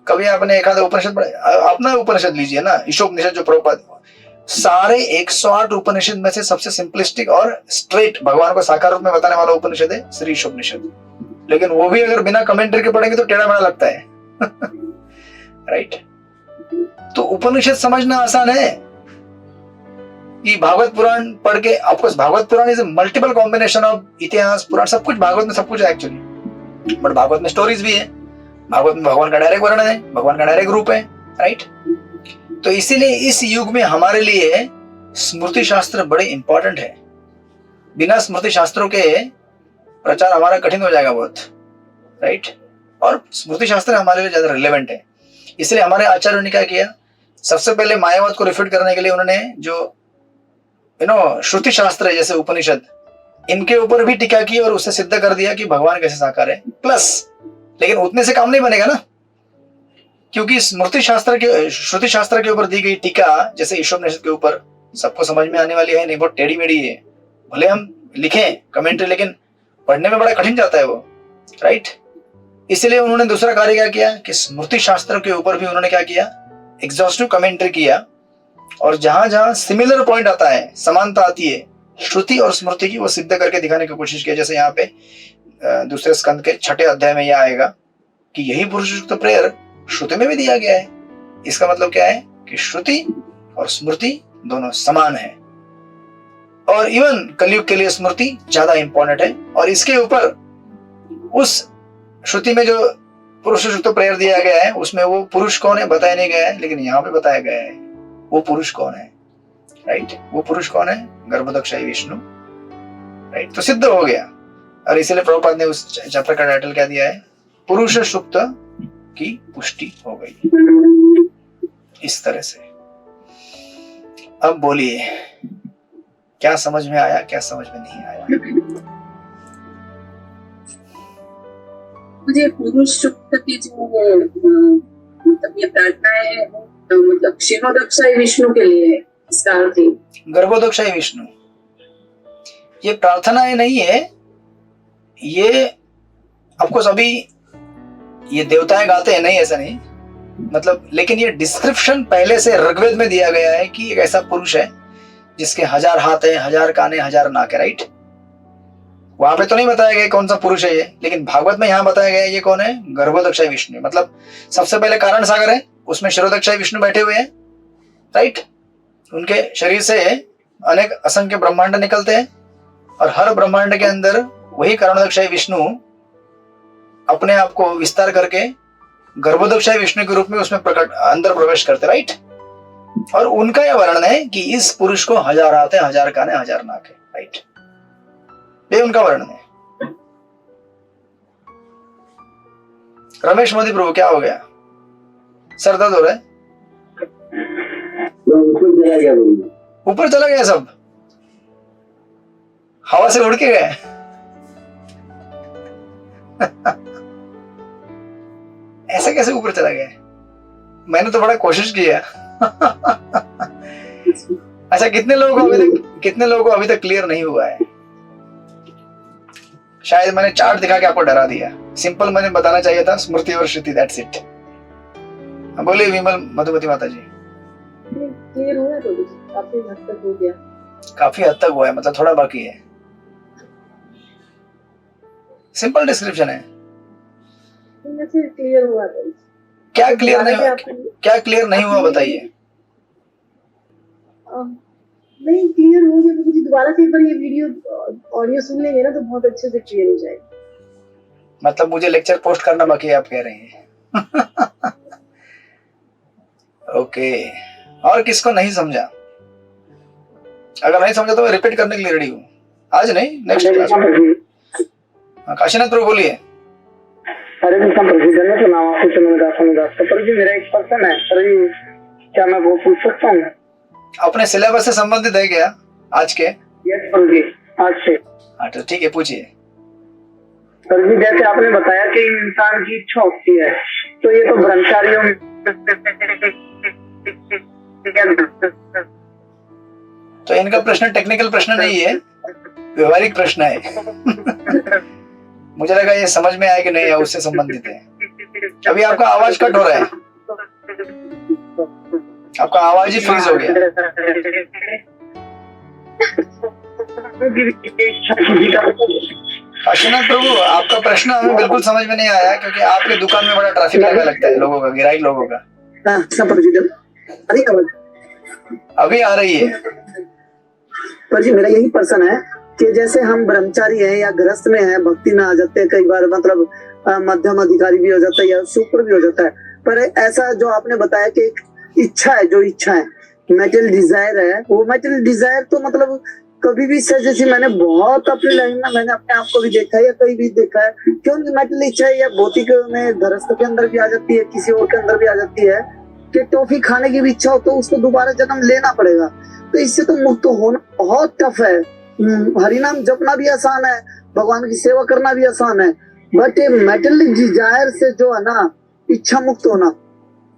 कभी आपने एक आधा उपनिषद पढ़ा? अपना उपनिषद लीजिए ना, ईशोपनिषद जो प्रभुपाद, सारे 108 उपनिषद में से सबसे सिंपलिस्टिक और स्ट्रेट भगवान को साकार रूप में बताने वाला उपनिषद है श्री ईशोपनिषद। लेकिन वो भी अगर बिना कमेंट्री के पढ़ेंगे तो टेढ़ा मेढ़ा लगता है राइट। तो उपनिषद समझना आसान है कि भागवत पुराण पढ़ के, of course Bhagavata Purana is multiple combination of itihasa purana, सब कुछ भागवत में सब कुछ है एक्चुअली। बट भागवत में स्टोरीज भी है, भागवत में भगवान का डायरेक्ट वर्णन है, भगवान का डायरेक्ट रूप है, राइट। तो इसीलिए इस युग में हमारे लिए स्मृति शास्त्र बड़े इंपॉर्टेंट है। बिना स्मृति शास्त्रों के प्रचार हमारा कठिन हो जाएगा बहुत, राइट। और स्मृति शास्त्र हमारे लिए ज्यादा रिलेवेंट है। इसलिए हमारे आचार्यों ने क्या किया, सबसे पहले मायावाद को रिफ्यूट करने के लिए उन्होंने जो श्रुति शास्त्र है जैसे उपनिषद, इनके ऊपर भी टीका की और उससे सिद्ध कर दिया कि भगवान कैसे साकार है। प्लस लेकिन उतने से काम नहीं बनेगा ना, क्योंकि स्मृति शास्त्र के, श्रुति शास्त्र के ऊपर दी गई टीका जैसे ईशोपनिषद के ऊपर सबको समझ में आने वाली है नहीं, बहुत टेढ़ी मेढ़ी है। भले हम लिखें कमेंट्री, लेकिन पढ़ने में बड़ा कठिन जाता है वो, राइट। इसलिए उन्होंने दूसरा कार्य क्या किया कि स्मृति शास्त्र के ऊपर भी उन्होंने क्या किया, एग्जॉस्टिव कमेंट्री किया। और जहां जहां सिमिलर पॉइंट आता है, समानता आती है श्रुति और स्मृति की, वो सिद्ध करके दिखाने की कोशिश की। जैसे यहाँ पे दूसरे स्कंद के 6ठे अध्याय में यह आएगा कि यही पुरुष सूक्त प्रेयर श्रुति में भी दिया गया है। इसका मतलब क्या है कि श्रुति और स्मृति दोनों समान है। और इवन कलयुग के लिए स्मृति ज्यादा इंपॉर्टेंट है। और इसके ऊपर उस श्रुति में जो पुरुष शुक्त प्रेयर दिया गया है उसमें वो पुरुष कौन है बताया नहीं गया है, लेकिन यहाँ पे बताया गया है वो पुरुष कौन है। राइट, वो पुरुष कौन है? गर्भोदक्षाई विष्णु। राइट, तो सिद्ध हो गया। और इसीलिए प्रभुपाद ने उस चैप्टर का टाइटल क्या दिया है? पुरुष सुक्त की पुष्टि हो गई। इस तरह से अब बोलिए, क्या समझ में आया, क्या समझ में नहीं आया? मुझे पुरुष सुक्त की जो मतलब ये प्रार्थना है मतलब क्षीणोदक्षाई विष्णु के लिए इसका अर्थ है। गर्भोदक्षाई विष्णु, ये प्रार्थनाएं नहीं है, ये आपको सभी ये देवताएं गाते हैं, नहीं ऐसा नहीं मतलब, लेकिन ये डिस्क्रिप्शन पहले से ऋग्वेद में दिया गया है कि एक ऐसा पुरुष है जिसके 1000 हाथ है, 1000 कान है, 1000 नाक है। राइट, वहां पे तो नहीं बताया गया कौन सा पुरुष है ये, लेकिन भागवत में यहाँ बताया गया है ये कौन है? गर्भोदक्षाई विष्णु। मतलब सबसे पहले कारण सागर है, उसमें क्षीरोदक्षाई विष्णु बैठे हुए हैं। राइट, उनके शरीर से अनेक असंख्य ब्रह्मांड निकलते हैं और हर ब्रह्मांड के अंदर वही कारणोदक्षाई विष्णु अपने आप को विस्तार करके गर्भोदक्षाई विष्णु के रूप में उसमें अंदर प्रवेश करते। राइट, और उनका यह वर्णन है कि इस पुरुष को 1000 हाथ है, 1000 कान है, 1000 नाक है। राइट, ये उनका वर्णन है। रमेश मोदी प्रभु क्या हो गया? सर दर्द हो रहा है? ऊपर चला गया सब, हवा से उड़ के गए। ऐसे कैसे ऊपर चला गया? मैंने तो बड़ा कोशिश किया। अच्छा, कितने लोगों को अभी तक क्लियर नहीं हुआ है? शायद मैंने चार्ट दिखा के आपको डरा दिया। सिंपल मैंने बताना चाहिए था, स्मृति और श्रुति, दैट्स इट। बोलिए विमल मधुमती माता जी। क्लियर हुआ तो काफी हद तक हो गया। काफी हद तक हुआ है, मतलब थोड़ा बाकी है। सिंपल डिस्क्रिप्शन है। क्लियर हुआ तो क्या क्लियर नहीं हुआ? क्या क्लियर नहीं हुआ बताइए। नहीं क्लियर हो गया तो मुझे दोबारा से एक बार ये वीडियो ऑडियो सुन लेंगे ना तो बहुत अच्छे से क्लियर हो जाएगा। मतलब मुझे लेक्चर पोस्ट करना बाकी है, आप कह रहे हैं? ओके, और किसको नहीं समझा? अगर नहीं समझा तो मैं रिपीट करने के लिए रेडी हूँ। आज नहीं, नेक्स्ट क्लास में। काशीनाथ प्रभु बोलिए। हरे कृष्ण प्रभु, जन्नत नाम प्रभु जी, मेरा एक प्रश्न है सर जी, क्या मैं वो पूछ सकता हूँ? अपने सिलेबस से संबंधित है क्या आज के? यस प्रभु जी, आज से। हाँ तो ठीक है, पूछिए। सर जी, जैसे आपने बताया कि इंसान की इच्छा होती है, तो ये तो ब्रह्मचारियों में तो इनका प्रश्न टेक्निकल प्रश्न नहीं है, व्यवहारिक प्रश्न है। मुझे लगा ये समझ में आया कि नहीं, उससे संबंधित है। अभी आपका आवाज कट हो रहा है, आपका आवाज ही फ्रीज हो गया। काशीनाथ प्रभु, आपका प्रश्न हमें बिल्कुल समझ में नहीं आया, क्योंकि आपके दुकान में बड़ा ट्रैफिक लगा लगता है, लोगों का, गिराई लोगों का। अभी आ रही है। पर जी मेरा यही प्रश्न है कि जैसे हम ब्रह्मचारी हैं या गृहस्थ में हैं, भक्ति में आ जाते हैं, कई बार मतलब मध्यम अधिकारी भी हो जाता है या सुपर भी हो जाता है, पर ऐसा जो आपने बताया कि एक इच्छा है, जो इच्छा है मेटल डिजायर है, वो मेटल डिजायर तो मतलब कभी भी जैसे मैंने बहुत अपने लाइन में मैंने अपने आप को भी देखा है या कहीं भी देखा है, क्योंकि मेटल इच्छा है या भौतिक में गृहस्थ के अंदर भी आ जाती है, किसी और के अंदर भी आ जाती है कि टॉफी खाने की भी इच्छा हो तो उसको दोबारा जन्म लेना पड़ेगा। तो इससे तो मुक्त होना बहुत टफ है। हरिनाम जपना भी आसान है, भगवान की सेवा करना भी आसान है, बट मेटल डिजायर से जो है ना इच्छा मुक्त होना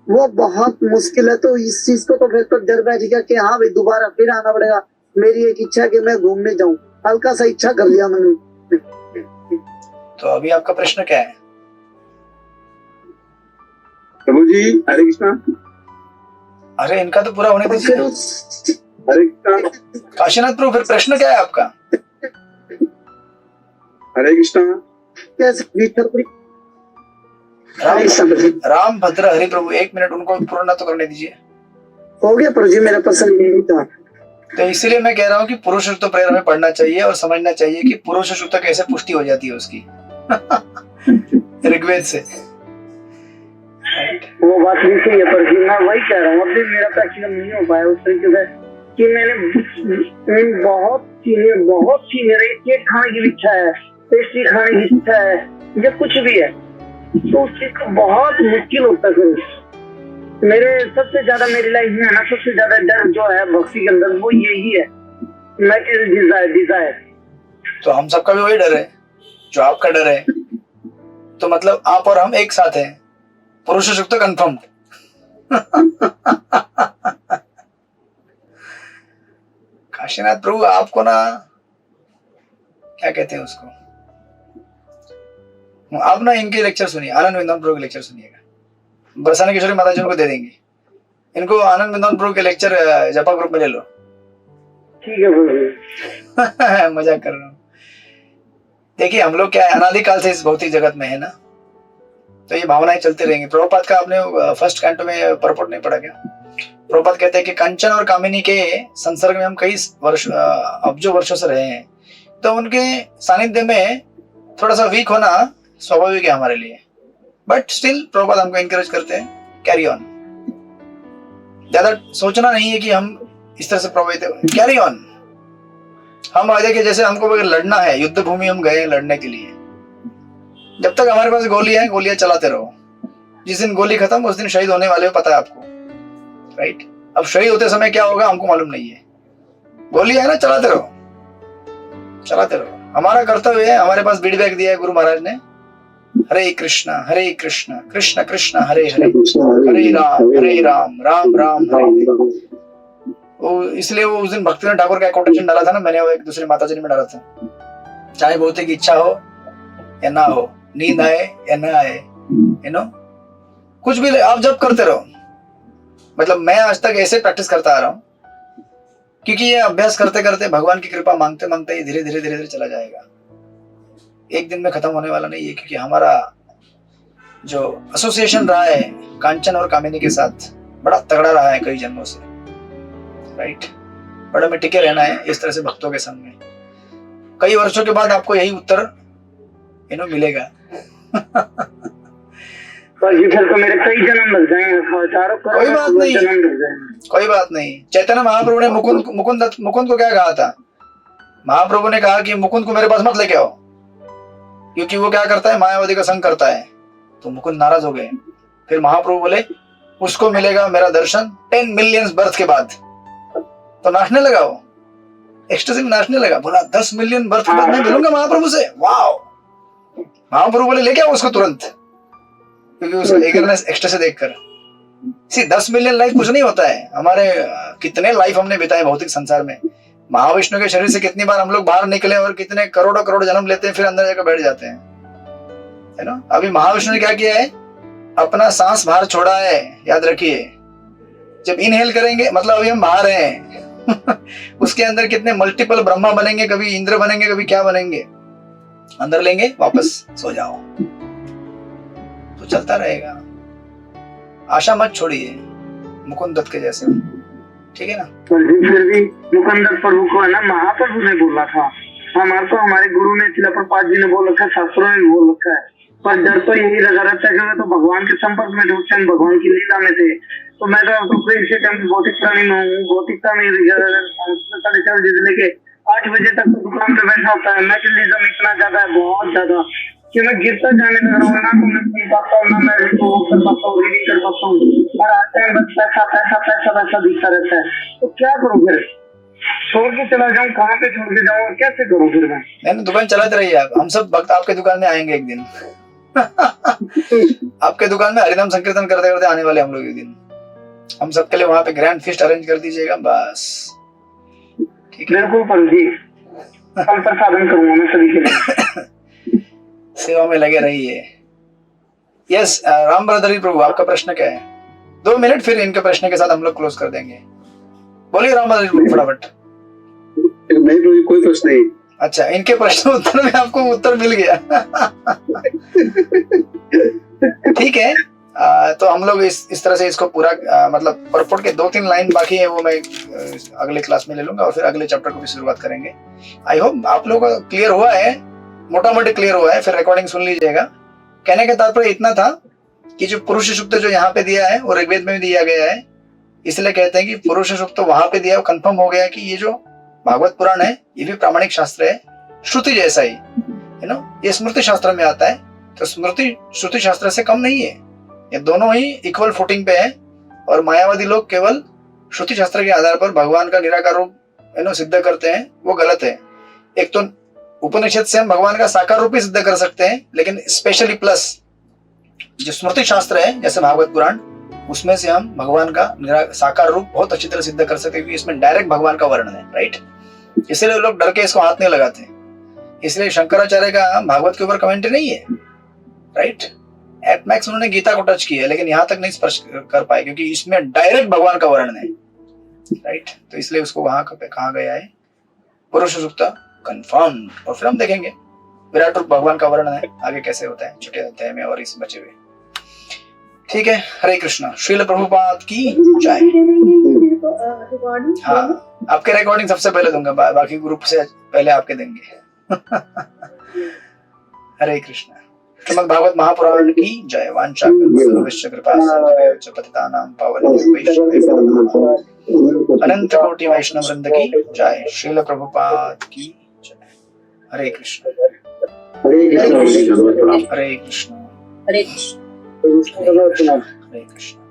वो बहुत मुश्किल है। तो इस चीज को तो फिर तो डर बैठ गया कि हाँ भाई दोबारा फिर आना पड़ेगा। मेरी एक इच्छा कि मैं घूमने जाऊं, हल्का सा इच्छा कर लिया मैंने। तो अभी आपका प्रश्न क्या है? प्रभु जी हरे कृष्णा। अरे इनका तो पूरा होने दीजिए। हरे कृष्णा। काशीनाथ प्रभु, फिर प्रश्न क्या है आपका? हरे कृष्णा। राम भद्र हरि प्रभु, 1 मिनट उनको पूर्ण तो करने दीजिए। हो गया प्रभु जी, मेरा प्रश्न यही था। तो इसीलिए मैं कह रहा हूँ कि पुरुष सूक्त प्रेयर में पढ़ना चाहिए और समझना चाहिए कि पुरुष सूक्त कैसे पुष्टि हो जाती है उसकी ऋग्वेद से। वो बात भी सही है, पर मैं वही कह रहा हूँ, अभी मेरा प्रैक्टिकल नहीं हो पाया उस तरीके से कि मैंने बहुत सी मेरे केक खाने की इच्छा है, पेस्ट्री खाने की इच्छा है, या कुछ भी है, तो उस चीज को बहुत मुश्किल होता है। फिर मेरे सबसे ज्यादा मेरी लाइफ में है ना, सबसे ज्यादा डर जो है भक्ति के अंदर वो यही है, डिजायर। तो हम सबका भी वही डर है जो आपका डर है। तो मतलब आप और हम एक साथ हैं, पुरुष सूक्त कंफर्म। काशीनाथ प्रभु आपको ना क्या कहते हैं उसको, आप ना इनके लेक्चर सुनिए, आनंद विद्वान प्रभु के लेक्चर सुनिएगा, बरसाने किशोरी माता जी उनको दे देंगे, इनको आनंद विद्वान प्रभु के लेक्चर जपा ग्रुप में ले लो। ठीक है मजाक कर रहा हूँ। देखिए हम लोग क्या है, अनादिकाल से इस भौतिक जगत में है ना, तो ये भावनाएं चलती रहेंगी। प्रभुपाद का आपने फर्स्ट कैंटो में परपोर्ट नहीं पढ़ा क्या? प्रभुपाद कहते हैं कि कंचन और कामिनी के संसर्ग में हम कई वर्ष अब्जों वर्षों से रहे हैं, तो उनके सानिध्य में थोड़ा सा वीक होना स्वाभाविक है हमारे लिए, बट स्टिल प्रभुपाद हमको एनकरेज करते हैं, कैरी ऑन। ज्यादा सोचना नहीं है कि हम इस तरह से प्रभावित है, कैरी ऑन। हम आगे के जैसे हमको अगर लड़ना है, युद्ध भूमि हम गए लड़ने के लिए, जब तक हमारे पास गोलियां हैं गोलियां चलाते रहो। जिस दिन गोली खत्म उस दिन शहीद होने वाले हो, पता है आपको, राइट? अब शहीद होते समय क्या होगा हमको मालूम नहीं है, गोलियां है ना, चलाते रहो, चलाते रहो। हमारा कर्तव्य है, हमारे पास बीड़ी बैग दिया है गुरु महाराज ने, हरे कृष्णा कृष्ण कृष्ण हरे हरे, हरे राम राम राम हरे। वो इसलिए वो उस दिन भक्तिनाथ ठाकुर का कोटेशन डाला था ना मैंने, वो एक दूसरे माता जी ने डाला था, चाहे भौतिक इच्छा हो या ना हो, नींद आए या ना आए, यू नो, कुछ भी आप जब करते रहो। मतलब मैं आज तक ऐसे प्रैक्टिस करता आ रहा हूँ, क्योंकि ये अभ्यास करते करते भगवान की कृपा मांगते मांगते ये धीरे धीरे चला जाएगा, एक दिन में खत्म होने वाला नहीं है। क्योंकि हमारा जो एसोसिएशन रहा है कांचन और कामिनी के साथ बड़ा तगड़ा रहा है कई जन्मों से, राइट? बड़ा में टिके रहना है इस तरह से भक्तों के संग में। कई वर्षों के बाद आपको यही उत्तर मिलेगा। पर फिर तो मेरे कई जन्म लग जाएंगे, कोई बात नहीं, कोई बात नहीं। चैतन्य महाप्रभु ने मुकुंद को क्या कहा था? महाप्रभु ने कहा कि मुकुंद को मेरे पास मत लेके आओ, क्योंकि वो क्या करता है, मायावादी का संग करता है। तो मुकुंद नाराज हो गए। फिर महाप्रभु बोले उसको मिलेगा मेरा दर्शन 10 मिलियन बर्थ के बाद। तो नाचने लगा, वो एक्सटेसिव नाचने लगा, बोला 10 मिलियन बर्थ के बाद मैं मिलूंगा महाप्रभु से। वाओ! महाप्रभु बोले लेके आओ उसको तुरंत, क्योंकि उसको एगरनेस एक्सटेसी देखकर। 10 मिलियन लाइफ कुछ नहीं होता है। हमारे कितने लाइफ हमने बिताए भौतिक संसार में, महाविष्णु के शरीर से कितनी बार हम लोग बाहर निकले और कितने करोड़ों करोड़ जन्म लेते हैं, फिर अंदर जाकर बैठ जाते हैं, है ना? अभी महाविष्णु ने क्या किया है, अपना सांस बाहर छोड़ा है, याद रखिए। जब इनहेल करेंगे मतलब अभी हम बाहर हैं उसके अंदर कितने मल्टीपल ब्रह्मा बनेंगे, कभी इंद्र बनेंगे, कभी क्या बनेंगे, अंदर लेंगे, वापस सो जाओ। तो चलता रहेगा, आशा मत छोड़िए, मुकुंद दत्त के जैसे, ठीक है ना? फिर भी मुकुंद दत्त प्रभु को है ना महाप्रभु ने बोला था, हमारे को हमारे गुरु ने शिला प्रभुपाद जी ने बोल रखा है, शास्त्रों में बोल रखा है। पर डर तो यही लगा रहता है कि तो भगवान के संपर्क में ढूंढते हैं, भगवान की लीला में थे। तो मैं तो इसी टाइम भौतिक प्राणी में हूँ, भौतिकता में लेके 8 बजे तक तो दुकान पे बैठा होता है। मैटेरियलिज्म इतना ज्यादा है, बहुत ज्यादा, कि मैं गिरता जाने लग रहा हूँ ना, तो मैं सुन पाता हूँ ना, मैं इसको कर पाता हूँ, रीडिंग कर पाता हूँ, और हर टाइम बस पैसा दिखता रहता है। तो क्या करूँ फिर? छोड़ के चला जाऊँ, कहाँ पे छोड़ के जाऊँ, कैसे करूँ फिर मैं? नहीं, दुकान चलाते रहिए आप, हम सब भक्त आपके दुकान में आएंगे एक दिन आपके दुकान में हरिनाम संकीर्तन करते करते आने वाले हम लोग एक दिन। हम सबके लिए वहां पे ग्रैंड फीस्ट अरेंज कर दीजिएगा, बस, ठीक है? बिल्कुल पर जी, कल प्रसादन करूंगा मैं सभी के लिए। सेवा में लगे रहिए। यस, राम ब्रदरी प्रभु, आपका प्रश्न क्या है? 2 मिनट, फिर इनके प्रश्न के साथ हम लोग क्लोज कर देंगे। बोलिए राम ब्रदरी प्रभु, फटाफट। नहीं, कोई प्रश्न नहीं। अच्छा, इनके प्रश्न उत्तर में आपको उत्तर मिल गया ठीक है, तो हम लोग इस तरह से इसको पूरा मतलब परपोर्ट के 2-3 लाइन बाकी है, वो मैं अगले क्लास में ले लूंगा और फिर अगले चैप्टर को भी शुरुआत करेंगे। आई होप आप लोगों को क्लियर हुआ है, मोटा मोटी क्लियर हुआ है, फिर रिकॉर्डिंग सुन लीजिएगा। कहने का तात्पर्य इतना था कि जो पुरुष सूक्त जो यहाँ पे दिया है वो ऋग्वेद में भी दिया गया है, इसलिए कहते हैं कि पुरुष सूक्त तो वहां पे दिया है, कंफर्म हो गया कि ये जो भागवत पुराण है ये भी प्रामाणिक शास्त्र है, श्रुति जैसा ही है ना, ये स्मृति शास्त्र में आता है, तो स्मृति श्रुति शास्त्र से कम नहीं है, ये दोनों ही इक्वल फुटिंग पे है। और मायावादी लोग केवल श्रुति शास्त्र के आधार पर भगवान का निराकार रूप है ना सिद्ध करते हैं, वो गलत है। एक तो उपनिषद से हम भगवान का साकार रूप ही सिद्ध कर सकते हैं, लेकिन स्पेशली प्लस जो स्मृति शास्त्र है जैसे भागवत पुराण, उसमें से हम भगवान का साकार रूप बहुत अच्छी तरह सिद्ध कर सकते हैं, क्योंकि इसमें डायरेक्ट भगवान का वर्णन है, राइट। इसलिए लोग डर के इसको हाथ नहीं लगाते, इसलिए शंकराचार्य का भागवत के ऊपर कमेंट्री नहीं है, राइट। एट मैक्स उन्होंने गीता को टच किया है, लेकिन यहाँ तक नहीं स्पर्श कर पाए, क्योंकि इसमें डायरेक्ट भगवान का वर्णन है, राइट। तो इसलिए उसको वहां पे कहा गया है पुरुष सूक्त कंफर्म। और फिर हम देखेंगे विराट रूप भगवान का वर्णन है आगे कैसे होता है छोटे अध्याय में और इस बचे हुए। ठीक है, हरे कृष्णा। श्रील प्रभुपाद की जय। हाँ, आपके रिकॉर्डिंग सबसे पहले दूंगा, बाकी ग्रुप से पहले आपके देंगे। हरे कृष्णा। श्रीमद् भागवत महापुराण की जय। वांछा सर्वस्य कृपा सिंधुभ्यो च पतितानां पावनेभ्यो वैष्णवेभ्यो नमः। अनंत कोटि वैष्णव वृंद की जय। श्रील प्रभुपाद की जय। हरे कृष्ण। हरे कृष्ण। हरे कृष्ण। हरे कृष्ण। हरे कृष्ण।